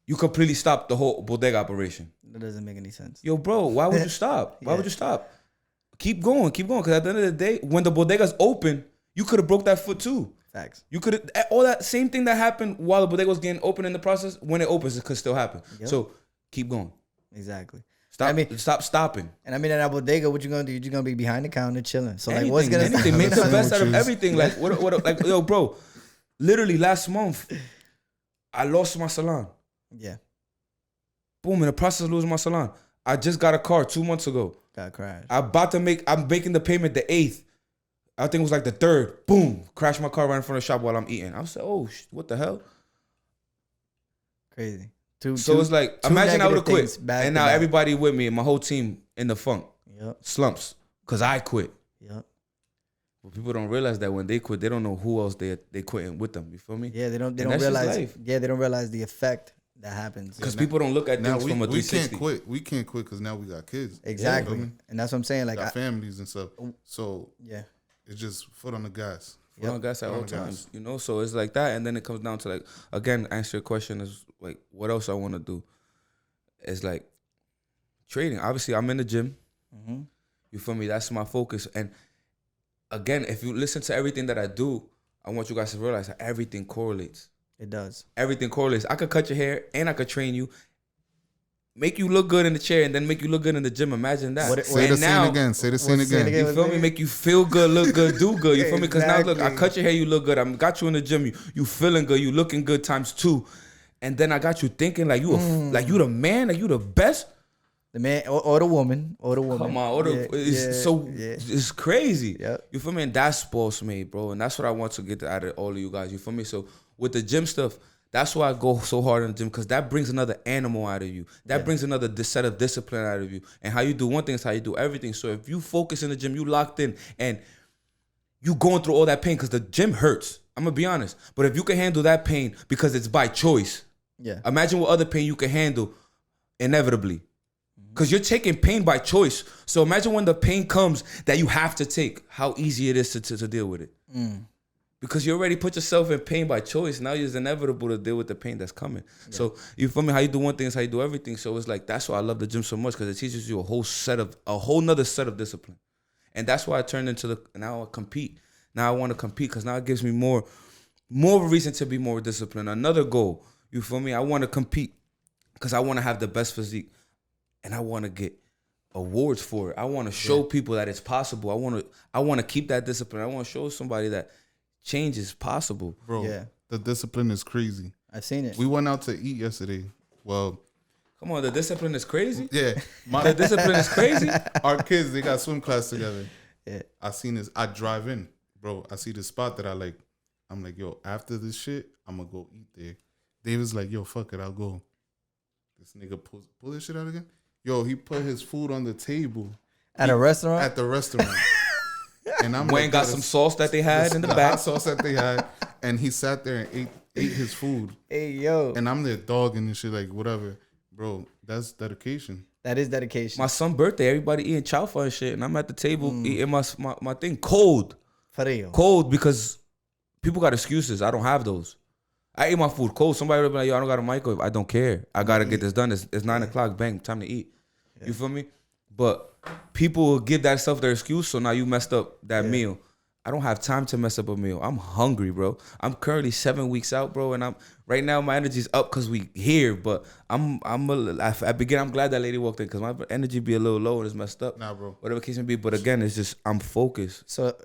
You completely stop the whole bodega operation. That doesn't make any sense. Yo, bro, why would you stop? Why would you stop? Keep going, because at the end of the day, when the bodega's open, you could have broke that foot too. Facts. You could all that same thing that happened while the bodega was getting open in the process. When it opens, it could still happen. Yep. So keep going. Exactly. Stop stopping. And I mean, at that bodega, what you gonna do? You're gonna be behind the counter chilling. So Anything, like, what's gonna anything? Make the best out of Sandwiches. everything. Like what? Like yo, bro. Literally last month, I lost my salon. Yeah, Boom! In the process of losing my salon, I just got a car 2 months ago. got crashed. I'm making the payment the 8th. I think it was like the 3rd. Boom! Crashed my car right in front of the shop while I'm eating. I was like, oh, what the hell? Crazy. So it's like, imagine I would have quit. And now back. everybody with me and my whole team in the funk. Yep. Slumps. Because I quit. Yep. But people don't realize that when they quit, they don't know who else they quitting with them. You feel me? Yeah, they don't that's just realize. life. Yeah, they don't realize the effect that happens. Because people don't look at Now things from a 360. we can't quit because now we got kids. Exactly. You feel me? And that's what I'm saying. Like, Got families and stuff. So yeah. it's just foot on the gas. Foot on gas at Foot all on the gas. times. You know, so it's like that. And then it comes down to like, again, answer your question is like, what else I want to do? It's like trading. Obviously, I'm in the gym. Mm-hmm. You feel me? That's my focus. And again, if you listen to everything that I do, I want you guys to realize that everything correlates. It does. Everything correlates. I could cut your hair and I could train you, make you look good in the chair, and then make you look good in the gym. Imagine that. Say the scene again. Say the scene again. You feel me? Make you feel good, look good, do good. You feel me? Because now look, I Exactly. cut your hair, you look good. I got you in the gym, you feeling good, you looking good times 2. And then I got you thinking like like you the man, like you the best. The man or the woman. Come on, it's crazy. Yep. You feel me? And that's BossMade, bro. And that's what I want to get out of all of you guys. You feel me? So with the gym stuff, that's why I go so hard in the gym, because that brings another animal out of you. That brings another set of discipline out of you. And how you do one thing is how you do everything. So if you focus in the gym, you locked in, and you going through all that pain, because the gym hurts. I'm gonna be honest. But if you can handle that pain because it's by choice, Yeah. imagine what other pain you can handle inevitably. Because you're taking pain by choice. So imagine when the pain comes that you have to take, how easy it is to deal with it. Because you already put yourself in pain by choice. Now it's inevitable to deal with the pain that's coming. Yeah. So you feel me? How you do one thing is how you do everything. So it's like, that's why I love the gym so much, because it teaches you a whole nother set of discipline. And that's why I turned into now I compete. Now I want to compete, because now it gives me more reason to be more disciplined. Another goal, you feel me? I want to compete because I want to have the best physique. And I want to get awards for it. I want to show people that it's possible. I want to keep that discipline. I want to show somebody that change is possible. Bro, Yeah. the discipline is crazy. I've seen it. We went out to eat yesterday. Well, Come on, the discipline is crazy. yeah. The discipline is crazy. Our kids, they got swim class together. Yeah. I seen this. I drive in, bro. I see this spot that I like. I'm like, yo, after this shit, I'm going to go eat there. David's like, yo, fuck it, I'll go. This nigga pull this shit out again. Yo, he put his food on the table At a restaurant? at the restaurant. And I'm Wayne like, got some sauce that they had in the hot back. sauce that they had, and he sat there and ate his food. Hey, yo. And I'm there dogging and shit, like whatever, bro. That's dedication. That is dedication. My son's birthday, everybody eating chowfa and shit, and I'm at the table eating my thing cold. For real. Cold, because people got excuses. I don't have those. I ate my food cold. Somebody would be like, yo, I don't got a microwave. I don't care. I got to get this done. It's 9 o'clock. Bang, time to eat. You feel me? But people will give that stuff their excuse, so now you messed up that meal. I don't have time to mess up a meal. I'm hungry, bro. I'm currently 7 weeks out, bro, and I'm right now my energy's up because we here. But I'm glad that lady walked in, because my energy be a little low and it's messed up. Nah, bro. Whatever the case may be. But again, it's just I'm focused. So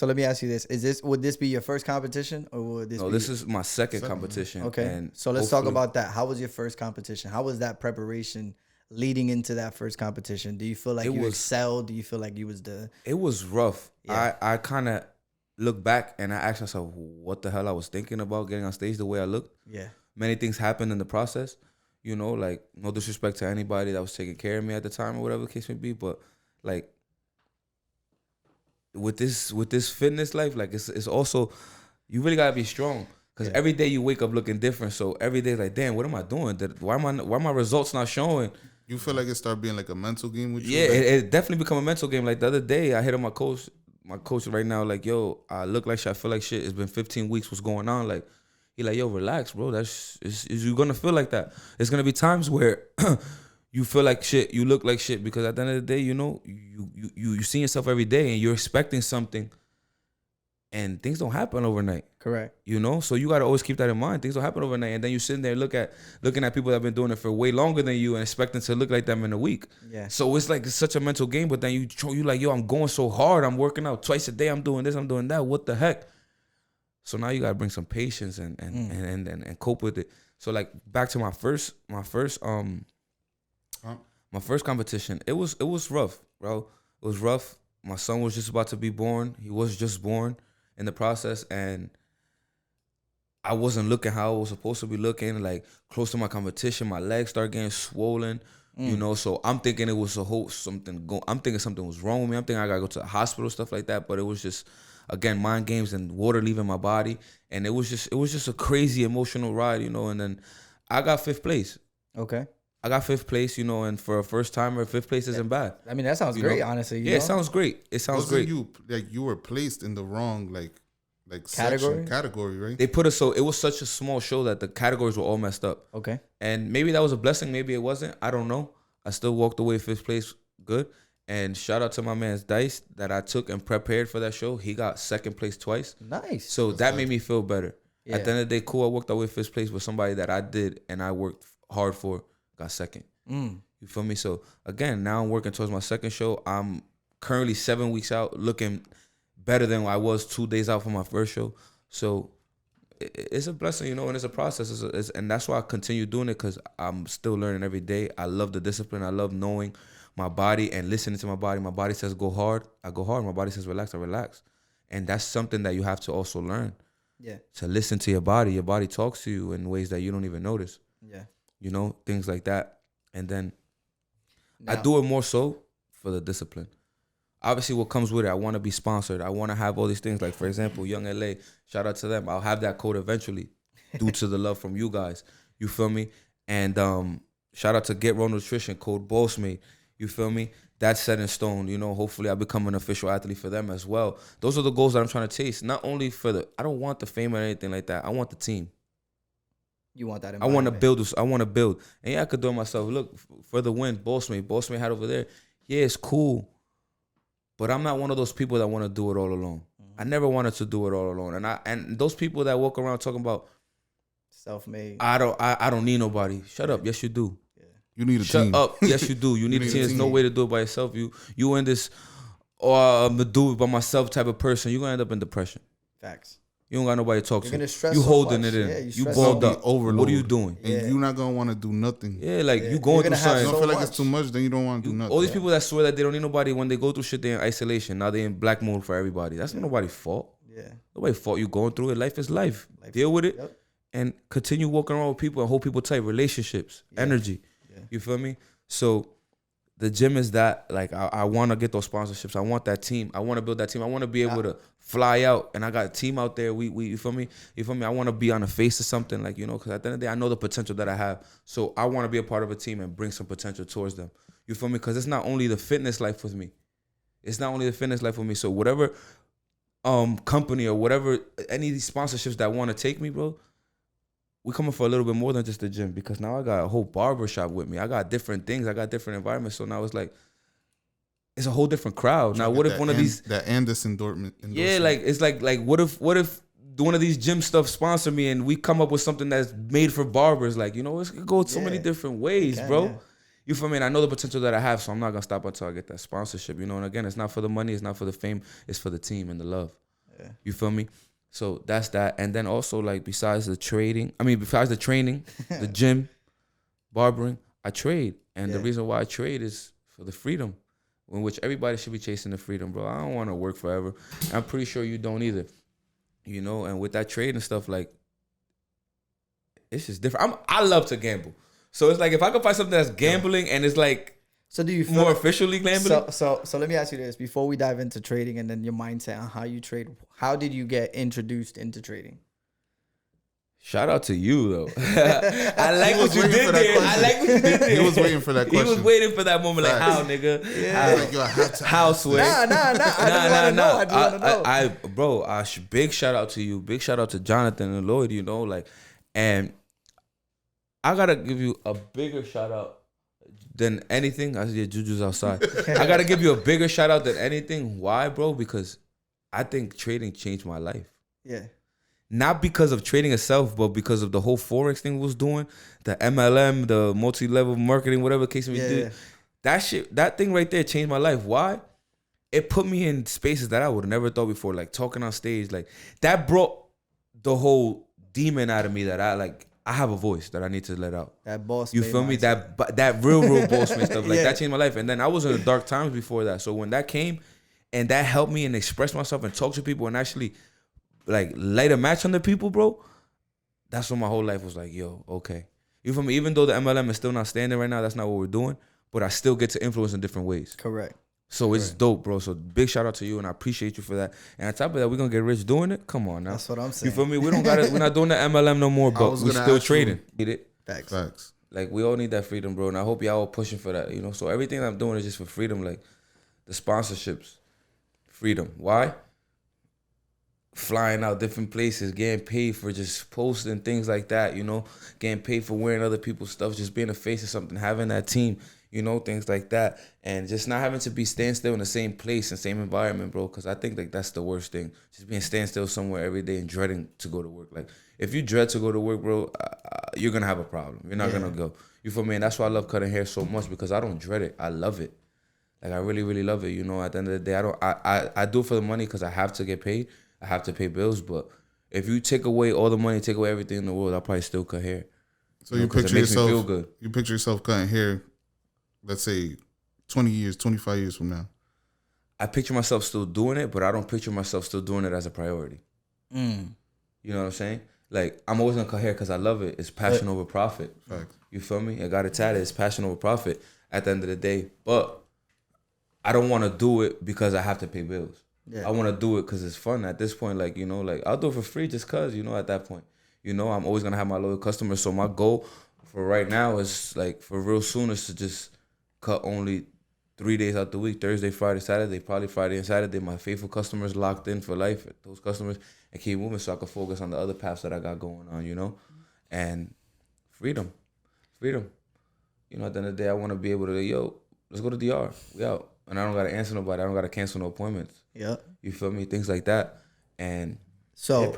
let me ask you this: would this be your first competition, or would this? No, this is my second competition. Okay. And So let's talk hopefully- about that. How was your first competition? How was that preparation leading into that first competition? Do you feel like you excelled? Do you feel like you was the? It was rough. Yeah. I kind of look back and I ask myself what the hell I was thinking about getting on stage the way I looked. Yeah. Many things happened in the process, you know, like no disrespect to anybody that was taking care of me at the time or whatever the case may be, but like with this fitness life, like it's also, you really gotta be strong, because every day you wake up looking different. So every day like, damn, what am I doing? Why my results not showing? You feel like it started being like a mental game with you? Yeah, Like, it definitely become a mental game. Like the other day, I hit on my coach right now, like, yo, I look like shit, I feel like shit. It's been 15 weeks. What's going on? Like, he like, yo, relax, bro. You're gonna feel like that. It's gonna be times where you feel like shit, you look like shit, because at the end of the day, you know, you see yourself every day and you're expecting something, and things don't happen overnight. Correct. You know, so you gotta always keep that in mind. Things don't happen overnight, and then you sitting there looking at people that have been doing it for way longer than you and expecting to look like them in a week. Yeah. So it's like it's such a mental game. But then you like, yo, I'm going so hard. I'm working out twice a day. I'm doing this. I'm doing that. What the heck? So now you gotta bring some patience and cope with it. So like back to my first competition. It was rough, bro. It was rough. My son was just about to be born. He was just born in the process, and I wasn't looking how I was supposed to be looking. Like close to my competition, my legs start getting swollen. You know, so I'm thinking it was I'm thinking something was wrong with me. I'm thinking I gotta go to the hospital, stuff like that. But it was just, again, mind games and water leaving my body, and it was just a crazy emotional ride, you know. And then I got 5th place. Okay. I got 5th place, you know, and for a first timer, 5th place isn't bad. I mean, that sounds great, honestly. You know? It sounds great. It sounds great. You were placed in the wrong like category, right? They put us, so it was such a small show that the categories were all messed up. Okay. And maybe that was a blessing, maybe it wasn't. I don't know. I still walked away 5th place good. And shout out to my man's Dice that I took and prepared for that show. He got 2nd place twice. Nice. So that made me feel better. Yeah. At the end of the day, cool. I walked away 5th place with somebody that I did and I worked hard for. Got 2nd. You feel me? So again, now I'm working towards my 2nd show. I'm currently 7 weeks out, looking better than I was 2 days out from my first show. So it's a blessing, you know, and it's a process. And that's why I continue doing it, because I'm still learning every day. I love the discipline. I love knowing my body and listening to my body. My body says go hard, I go hard. My body says relax, I relax. And that's something that you have to also learn. Yeah. To listen to your body. Your body talks to you in ways that you don't even notice. Yeah. You know, things like that. And then Now, I do it more so for the discipline. Obviously, what comes with it, I want to be sponsored. I want to have all these things. Like, for example, Young LA, shout out to them. I'll have that code eventually due to the love from you guys. You feel me? And shout out to Get Raw Nutrition, code BossMade. You feel me? That's set in stone. You know, hopefully I become an official athlete for them as well. Those are the goals that I'm trying to chase. Not only I don't want the fame or anything like that. I want the team. you want that? I want to build this. I want to build. And yeah, I could do it myself. Look, for the win, BossMade had over there. Yeah, it's cool. But I'm not one of those people that want to do it all alone. I never wanted to do it all alone. And those people that walk around talking about Self-made. I don't need nobody. Shut up. Yes, you do. You need a Shut team. up. Yes, you do. You need a team. There's no way to do it by yourself. You in this, I'm gonna do it by myself type of person. You're gonna end up in depression. Facts. You don't got nobody to talk You're to. gonna stress You so holding much. it in. Yeah, you stress balled so up. much. Overload. What are you doing? And Yeah. you're not gonna want to do nothing. Yeah, like Yeah. you going You're through gonna have something. You don't so feel like much. it's too much, then you don't want to do nothing. All these people that swear that they don't need nobody, when they go through shit, they're in isolation. Now they in black mode for everybody. That's not nobody's fault. Yeah. Nobody's fault. You going through it. Life is life. Deal with it. Yep. And continue walking around with people and hold people tight. Relationships, energy. Yeah. You feel me? So the gym is that. Like I want to get those sponsorships. I want that team. I want to build that team. I want to be able to fly out. And I got a team out there. We you feel me? You feel me? I want to be on the face of something. Like, you know, because at the end of the day, I know the potential that I have. So I want to be a part of a team and bring some potential towards them. You feel me? Because it's not only the fitness life with me. It's not only the fitness life with me. So whatever company or whatever, any of these sponsorships that want to take me, bro, we coming for a little bit more than just the gym, because now I got a whole barber shop with me. I got different things. I got different environments. So now it's like, it's a whole different crowd. Now, what if one of these, that Andis endorsement? yeah, like it's like what if one of these gym stuff sponsor me and we come up with something that's made for barbers? Like, you know, it could go so many different ways, bro. Yeah. You feel me? And I know the potential that I have, so I'm not gonna stop until I get that sponsorship. You know, and again, it's not for the money, it's not for the fame, it's for the team and the love. Yeah. You feel me? So that's that. And then also, like, besides the training, the gym, barbering, I trade. And the reason why I trade is for the freedom, in which everybody should be chasing the freedom, bro. I don't want to work forever. I'm pretty sure you don't either. You know, and with that trade and stuff, like, it's just different. I love to gamble. So it's like, if I can find something that's gambling and it's like, So do you feel more officially gambling? So let me ask you this before we dive into trading and then your mindset on how you trade. How did you get introduced into trading? Shout out to you, though. I like what you waiting did for that there. I question. like what you did there. He was waiting for that He was question. waiting for that moment. Like, Facts. how, nigga? Yeah. Like, yo, I have to How, Sway? Nah. I just want to know. I just want to know. Bro, big shout out to you. Big shout out to Jonathan and Lloyd, you know, like, and I gotta give you a bigger shout out than anything. I see Juju's outside. I gotta give you a bigger shout out than anything. Why, bro? Because I think trading changed my life. Yeah. Not because of trading itself, but because of the whole Forex thing was doing, the MLM, the multi-level marketing, whatever the case may be. Yeah. That thing right there changed my life. Why? It put me in spaces that I would have never thought before, like talking on stage. Like that brought the whole demon out of me that I have a voice that I need to let out. That boss. You feel me? That real BossMade stuff. Like Yeah. that changed my life. And then I was in the dark times before that. So when that came and that helped me and express myself and talk to people and actually like light a match on the people, bro, that's when my whole life was like, yo, okay. You feel me? Even though the MLM is still not standing right now, that's not what we're doing, but I still get to influence in different ways. Correct. So it's dope, bro. So big shout out to you, and I appreciate you for that. And on top of that, we're gonna get rich doing it. Come on now. That's what I'm saying. You feel me? We don't got it. We're not doing the MLM no more, but we still trading. Need it? Facts. Like we all need that freedom, bro. And I hope y'all all pushing for that. You know. So everything I'm doing is just for freedom. Like the sponsorships, freedom. Why? Flying out different places, getting paid for just posting things like that. You know, getting paid for wearing other people's stuff, just being a face of something, having that team. You know, things like that. And just not having to be stand still in the same place and same environment, bro. Because I think like that's the worst thing. Just being stand still somewhere every day and dreading to go to work. Like if you dread to go to work, bro, you're going to have a problem. You're not going to go. You feel me? And that's why I love cutting hair so much, because I don't dread it. I love it. Like I really, really love it. You know, at the end of the day, I do it for the money because I have to get paid. I have to pay bills. But if you take away all the money, take away everything in the world, I'll probably still cut hair. So you picture yourself, feel good. You picture yourself cutting hair, let's say 20 years, 25 years from now. I picture myself still doing it, but I don't picture myself still doing it as a priority. You know what I'm saying? Like, I'm always gonna cut hair because I love it. It's passion over profit. Facts. You feel me? I got it tatted. It's passion over profit at the end of the day. But I don't want to do it because I have to pay bills. I want to do it because it's fun at this point. Like, you know, like I'll do it for free just because, you know, at that point. You know, I'm always gonna have my loyal customers. So my goal for right now is like for real soon is to just cut only 3 days out the week, Thursday, Friday, Saturday, probably Friday and Saturday. My faithful customers locked in for life, those customers, and keep moving so I can focus on the other paths that I got going on, you know? And freedom. You know, at the end of the day, I want to be able to, let's go to DR. We out. And I don't got to answer nobody. I don't got to cancel no appointments. Yeah. You feel me? Things like that. And so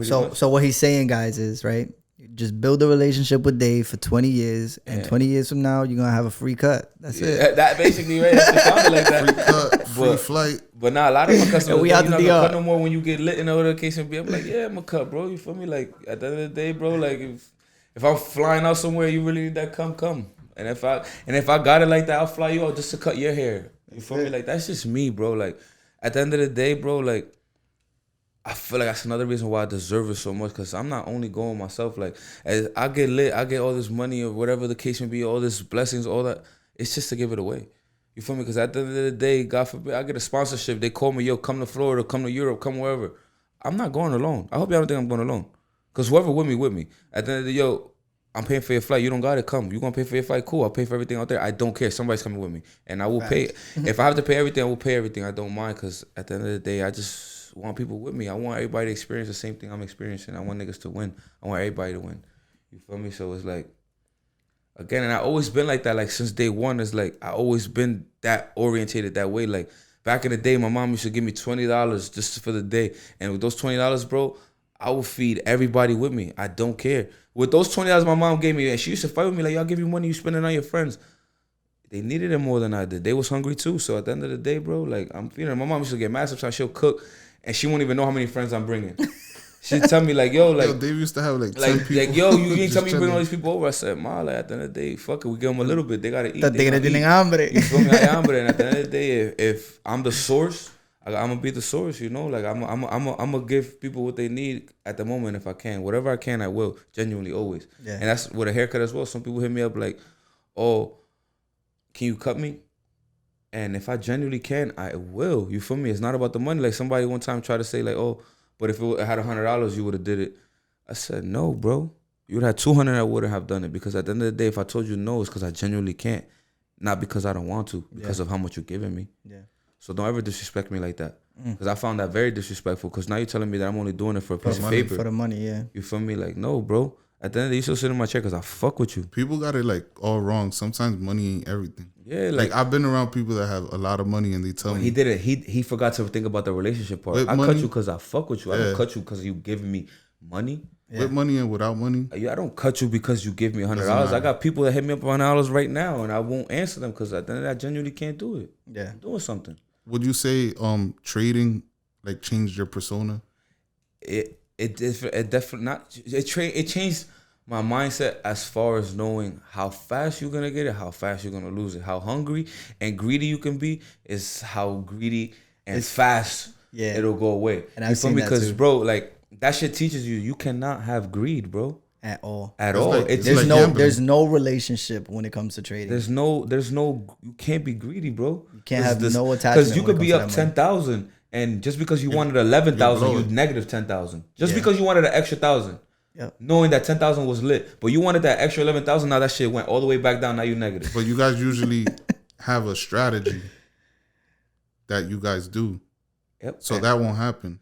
what he's saying, guys, is, right, just build a relationship with Dave for 20 years, and 20 years from now, you're going to have a free cut. That's it. That basically, right? It sounded like that. Free cut, free flight. But nah, a lot of my customers, we you're out not the going to DR. cut no more when you get lit in the other case and be, I'm like, yeah, I'm going to cut, bro. You feel me? Like, at the end of the day, bro, like, if I'm flying out somewhere, you really need that come. And if I got it like that, I'll fly you out just to cut your hair. You feel me? Like, that's just me, bro. Like, at the end of the day, bro, like, I feel like that's another reason why I deserve it so much, because I'm not only going myself. Like, as I get lit, I get all this money or whatever the case may be, all this blessings, all that. It's just to give it away. You feel me? Because at the end of the day, God forbid, I get a sponsorship. They call me, yo, come to Florida, come to Europe, come wherever. I'm not going alone. I hope y'all don't think I'm going alone. Because whoever with me. At the end of the day, yo, I'm paying for your flight. You don't got to come. You going to pay for your flight? Cool. I'll pay for everything out there. I don't care. Somebody's coming with me. And I will pay. If I have to pay everything, I will pay everything. I don't mind, because at the end of the day, I just want people with me. I want everybody to experience the same thing I'm experiencing. I want niggas to win. I want everybody to win. You feel me? So it's like, again, and I always been like that. Like, since day one, it's like I always been that orientated that way. Like, back in the day, my mom used to give me $20 just for the day. And with those $20, bro, I will feed everybody with me. I don't care. With those $20 my mom gave me, and she used to fight with me like, y'all give you money, you spend it on your friends. They needed it more than I did. They was hungry too. So at the end of the day, bro, like, I'm feeding them. My mom used to get mad sometimes. She'll cook, and she won't even know how many friends I'm bringing. She'd tell me like, yo, like, Dave used to have like 10 people. Like, yo, you ain't tell me you bring all these people over. I said, ma, like, at the end of the day, fuck it, we give them a little bit. They gotta eat. That they tienen hambre. You feel me? Hay hambre. And at the end of the day, if I'm the source, I'm gonna be the source. You know, like I'm gonna give people what they need at the moment if I can. Whatever I can, I will. Genuinely, always. Yeah. And that's with a haircut as well. Some people hit me up like, oh, can you cut me? And if I genuinely can, I will. You feel me? It's not about the money. Like, somebody one time tried to say like, oh, but if it had $100, you would have did it. I said, no, bro. You would have 200, I wouldn't have done it. Because at the end of the day, if I told you no, it's because I genuinely can't. Not because I don't want to. Because of how much you're giving me. Yeah. So don't ever disrespect me like that. Because I found that very disrespectful. Because now you're telling me that I'm only doing it for a piece of paper. For the money, yeah. You feel me? Like, no, bro. At the end of the day, you still sit in my chair because I fuck with you. People got it like all wrong. Sometimes money ain't everything. Yeah, Like I've been around people that have a lot of money and they tell me he didn't. He forgot to think about the relationship part. With I money? cut you because I fuck with you. I Yeah. don't cut you because you giving me money. with money and without money. I don't cut you because you give me $100. Doesn't I matter. got people that hit me up $100 right now, and I won't answer them because at the end of that, I genuinely can't do it. Yeah. I'm doing something. Would you say trading like changed your persona? It definitely not. It changed my mindset as far as knowing how fast you're gonna get it, how fast you're gonna lose it, how hungry and greedy you can be is how greedy and fast it'll go away. And you I've feel seen me? that Because too. bro, like that shit teaches you cannot have greed, bro. At all. At It's all. like- It's it's There's like no gambling. there's no relationship when it comes to trading. There's no. You can't be greedy, bro. You can't have no attachment Because you when could it be comes up to that money. 10,000, and just because you wanted 11,000, you're you blowing. negative 10,000. Just Yeah. because you wanted an extra 1,000, Yep. knowing that 10,000 was lit, but you wanted that extra 11,000. Now that shit went all the way back down. Now you negative. But you guys usually have a strategy that you guys do, Yep. so that won't happen.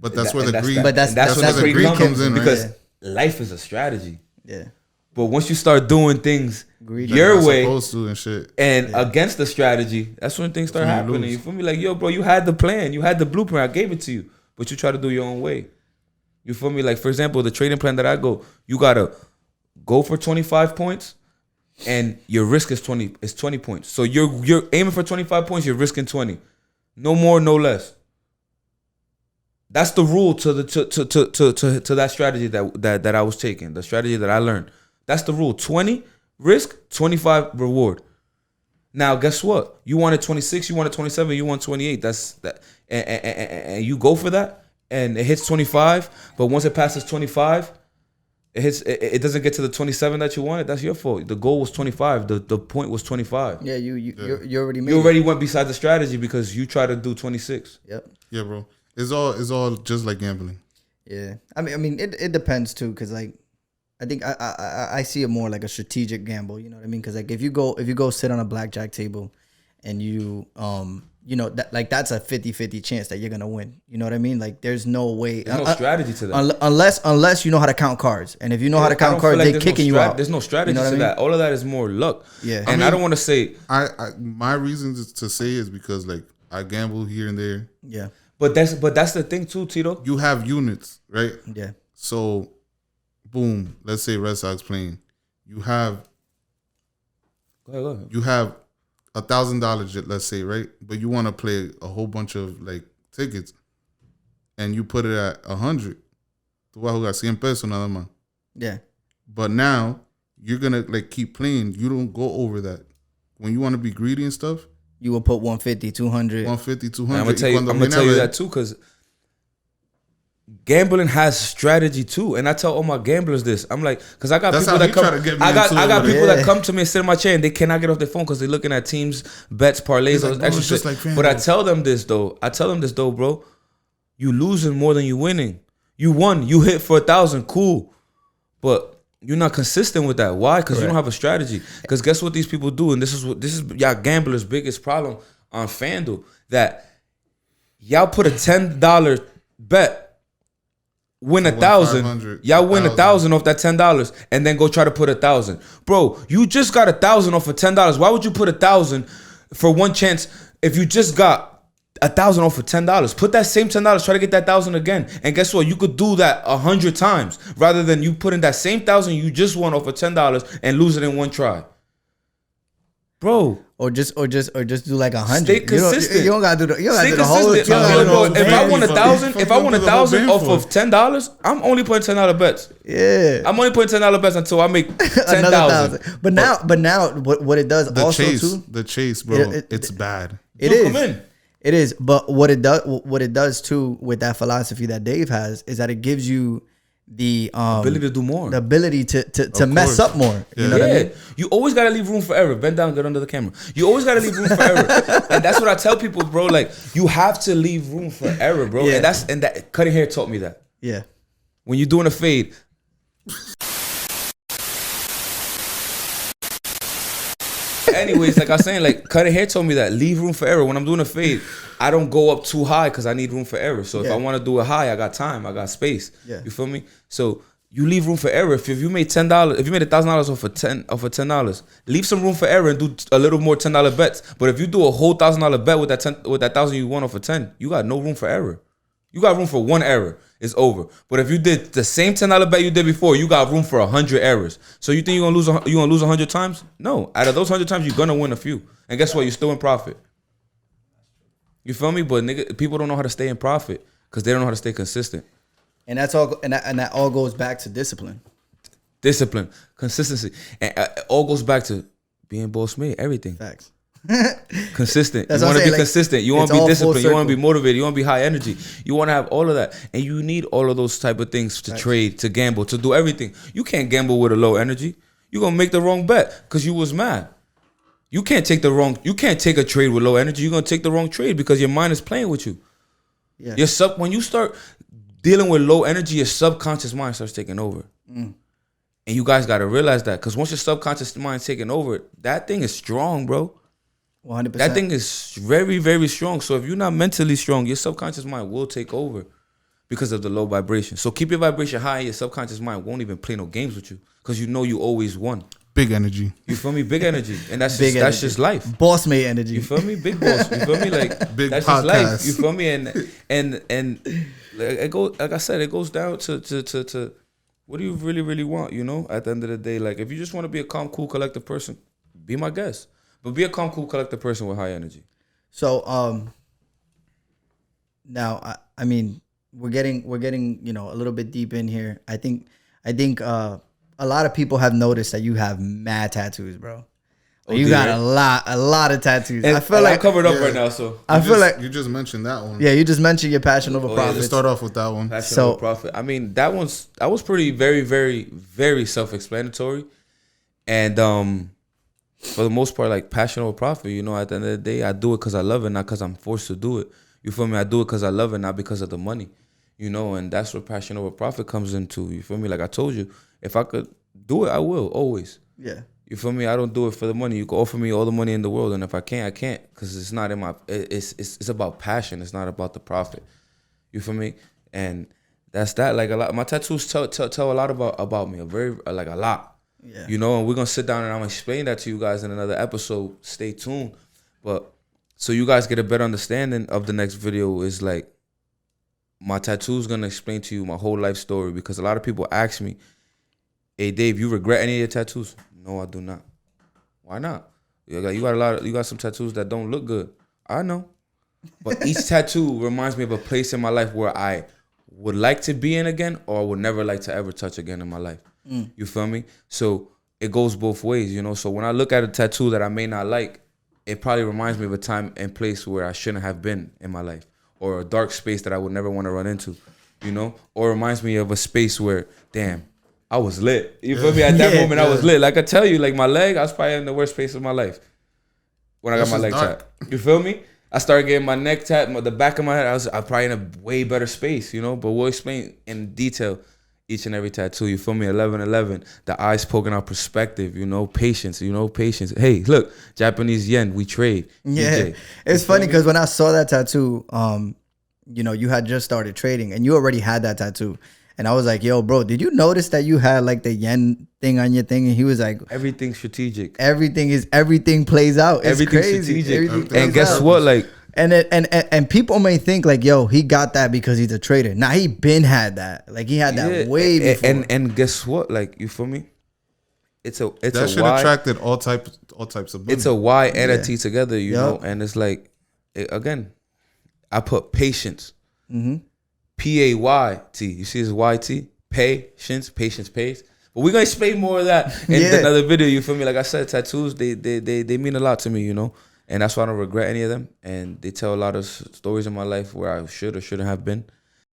But that's That- where and the greed. But that's and where the greed greed comes in, right? because Yeah. life is a strategy. Yeah. But once you start doing things Greed. Like your you're way supposed to and shit. and against the strategy, that's when things start when you happening. lose. You feel me? Like, yo, bro, you had the plan, you had the blueprint, I gave it to you, but you try to do your own way. You feel me? Like, for example, the trading plan that I go, you gotta go for 25 points, and your risk is 20 points. So you're aiming for 25 points, you're risking 20, no more, no less. That's the rule to that strategy that I was taking, the strategy that I learned. That's the rule: 20 risk, 25 reward. Now, guess what? You wanted 26, you wanted 27, you want 28. That's that, and you go for that, and it hits 25. But once it passes 25, it doesn't get to the 27 that you wanted. That's your fault. The goal was 25. The point was 25. Yeah, you already made You it. already went beside the strategy because you tried to do 26. Yep. Yeah, bro. It's all just like gambling. Yeah. I mean it depends too, because like I think I see it more like a strategic gamble, you know what I mean? Because like if you go sit on a blackjack table and you that's a 50-50 chance that you're gonna win. You know what I mean? Like there's no way There's no strategy to that. unless you know how to count cards. And if you know how to I count don't cards, feel like they're there's kicking no you out. There's no strategy You know what to I mean? that. All of that is more luck. Yeah. And I I mean- don't want to say, My reasons to say is because like I gamble here and there. Yeah. but that's the thing too, Tito. You have units, right? Yeah. So, boom. Let's say Red Sox playing. You have Go ahead. $1,000, let's say, right? But you want to play a whole bunch of like tickets, and you put it at 100. Tu vas a jugar 100 pesos nada más. Yeah. But now you're gonna like keep playing. You don't go over that. When you want to be greedy and stuff, You will put 150, 200. 150, And 200. I'm gonna tell you that too, because gambling has strategy too. And I tell all my gamblers this. I'm like, because I got That's people how that he come. try to get me I got into it with people it. that come to me and sit in my chair and they cannot get off their phone because they're looking at teams, bets, parlays, He's all like, this bro, extra it's just shit. like But I FanDuel. tell them this though, bro. You losing more than you winning. You won. You hit for 1,000. Cool. But you're not consistent with that. Why? Because you don't have a strategy. Because guess what these people do? And this is y'all gamblers' biggest problem on FanDuel. That y'all put a $10 bet, win So 1,000. 500, Y'all win 1,000 1,000 off that $10 and then go try to put 1,000. Bro, you just got 1,000 off of $10. Why would you put 1,000 for one chance if you just got 1,000 off of $10? Put that same $10, try to get that 1,000 again. And guess what? You could do that 100 times rather than you putting that same 1,000 you just won off of $10 and lose it in one try. Bro, Or just do like 100. stay consistent. You don't gotta do the. You don't gotta Stay do the whole. consistent. You don't gotta do the Bro, whole if I thing. won 1,000, Fuck if I won the whole 1,000 band off for. of $10, I'm only putting $10 bets. Yeah. I'm only putting $10 bets until I make Another 10,000. 1,000. But now, what it does The also chase, too. the chase, bro. It's bad. It Dude, is. come in. It is. But what it does too with that philosophy that Dave has is that it gives you the Ability to do more. the ability to mess course. up more. You know what I Yeah, mean? you always gotta leave room for error. Bend down, get under the camera. You always gotta leave room for error, and that's what I tell people, bro. Like you have to leave room for error, bro. Yeah. And that cutting hair taught me that. Yeah. When you're doing a fade, anyways, like I was saying, like cutting hair told me that leave room for error. When I'm doing a fade, I don't go up too high because I need room for error. So if Yeah. I want to do it high, I got time, I got space. Yeah. You feel me? So you leave room for error. If you made $10, if you made $1,000 off of $10, leave some room for error and do a little more $10 bets. But if you do a whole $1,000 bet with that 1,000 you won off of 10, you got no room for error. You got room for one error. It's over. But if you did the same $10 bet you did before, you got room for 100 errors. So you think you're gonna lose 100 times? No. Out of those 100 times, you're gonna win a few. And guess what? You're still in profit. You feel me? But nigga, people don't know how to stay in profit because they don't know how to stay consistent. And that's all. And that all goes back to discipline. Discipline, consistency, and it all goes back to being BossMade. Everything. Facts. Consistent. That's You want to be like, consistent. You want it's to be all full disciplined. You want to be circle. motivated. You want to be high energy. You want to have all of that, and you need all of those type of things to trade, to gamble, to do everything. You can't gamble with a low energy. You're gonna make the wrong bet because you was mad. You can't take a trade with low energy. You're gonna take the wrong trade because your mind is playing with you. Yeah. When you start dealing with low energy, your subconscious mind starts taking over. And you guys got to realize that, because once your subconscious mind's taking over, that thing is strong, bro. 100%. That thing is very, very strong. So if you're not mentally strong, your subconscious mind will take over because of the low vibration. So keep your vibration high, and your subconscious mind won't even play no games with you because you know you always won. Big energy. You feel me? Big energy. And that's Big that's energy. just life. BossMade energy. You feel me? Big boss. You feel me? Like Big that's podcast. just life. You feel me? And it goes, like I said, it goes down to what do you really, really want, you know? At the end of the day, like if you just want to be a calm, cool, collective person, be my guest. But be a calm, cool, collective person with high energy. So now I mean we're getting a little bit deep in here. I think a lot of people have noticed that you have mad tattoos, bro. You got a lot of tattoos. And I feel like I'm covered up right now, so I feel like you just mentioned that one. yeah, you just mentioned your passion over yeah, profits. Let's start off with that one. passion So- over profit. I mean, that was pretty very, very, very self-explanatory. And for the most part, like passion over profit, you know, at the end of the day, I do it because I love it, not because I'm forced to do it. You feel me? I do it because I love it, not because of the money. You know, and that's where passion over profit comes into. You feel me? Like I told you, if I could do it, I will, always. Yeah. You feel me? I don't do it for the money. You can offer me all the money in the world, and if I can't, I can't, because it's not in my. It's about passion. It's not about the profit. You feel me? And that's that. Like a lot, my tattoos tell a lot about me. A lot. Yeah. You know, and we're gonna sit down and I'm gonna explain that to you guys in another episode. Stay tuned. But so you guys get a better understanding of the next video is like my tattoo's gonna explain to you my whole life story, because a lot of people ask me, "Hey Dave, you regret any of your tattoos?" No, I do not. Why not? You got some tattoos that don't look good. I know. But each tattoo reminds me of a place in my life where I would like to be in again, or would never like to ever touch again in my life. You feel me? So it goes both ways, you know? So when I look at a tattoo that I may not like, it probably reminds me of a time and place where I shouldn't have been in my life, or a dark space that I would never want to run into, you know? Or reminds me of a space where, damn, I was lit. You feel me? At that moment, I was lit. Like I tell you, like my leg, I was probably in the worst place of my life when I got my leg tapped. You feel me? I started getting my neck tapped, the back of my head, I was probably in a way better space, you know? But we'll explain in detail each and every tattoo. You feel me? 1111, the eyes poking out perspective, you know? Patience, you know? Patience. Hey, look, Japanese yen, we trade. Yeah. DJ. It's funny because when I saw that tattoo, you know, you had just started trading and you already had that tattoo. And I was like, yo, bro, did you notice that you had like the yen thing on your thing? And he was like, Everything's strategic. everything plays out. It's Everything's crazy. strategic. Everything And plays guess out. what? Like, And people may think like, yo, he got that because he's a trader. Nah, he been had that. Like he had that yeah, way before. and guess what? Like, you feel me? It's That a shit why. attracted all types of money. It's a Y and a T together, you know, Yup. and it's like, again, I put patience, Mm-hmm. PAYT. You see this YT? Patience pays. But we're gonna explain more of that in Yeah. another video. You feel me? Like I said, tattoos they mean a lot to me, you know, and that's why I don't regret any of them. And they tell a lot of stories in my life where I should or shouldn't have been.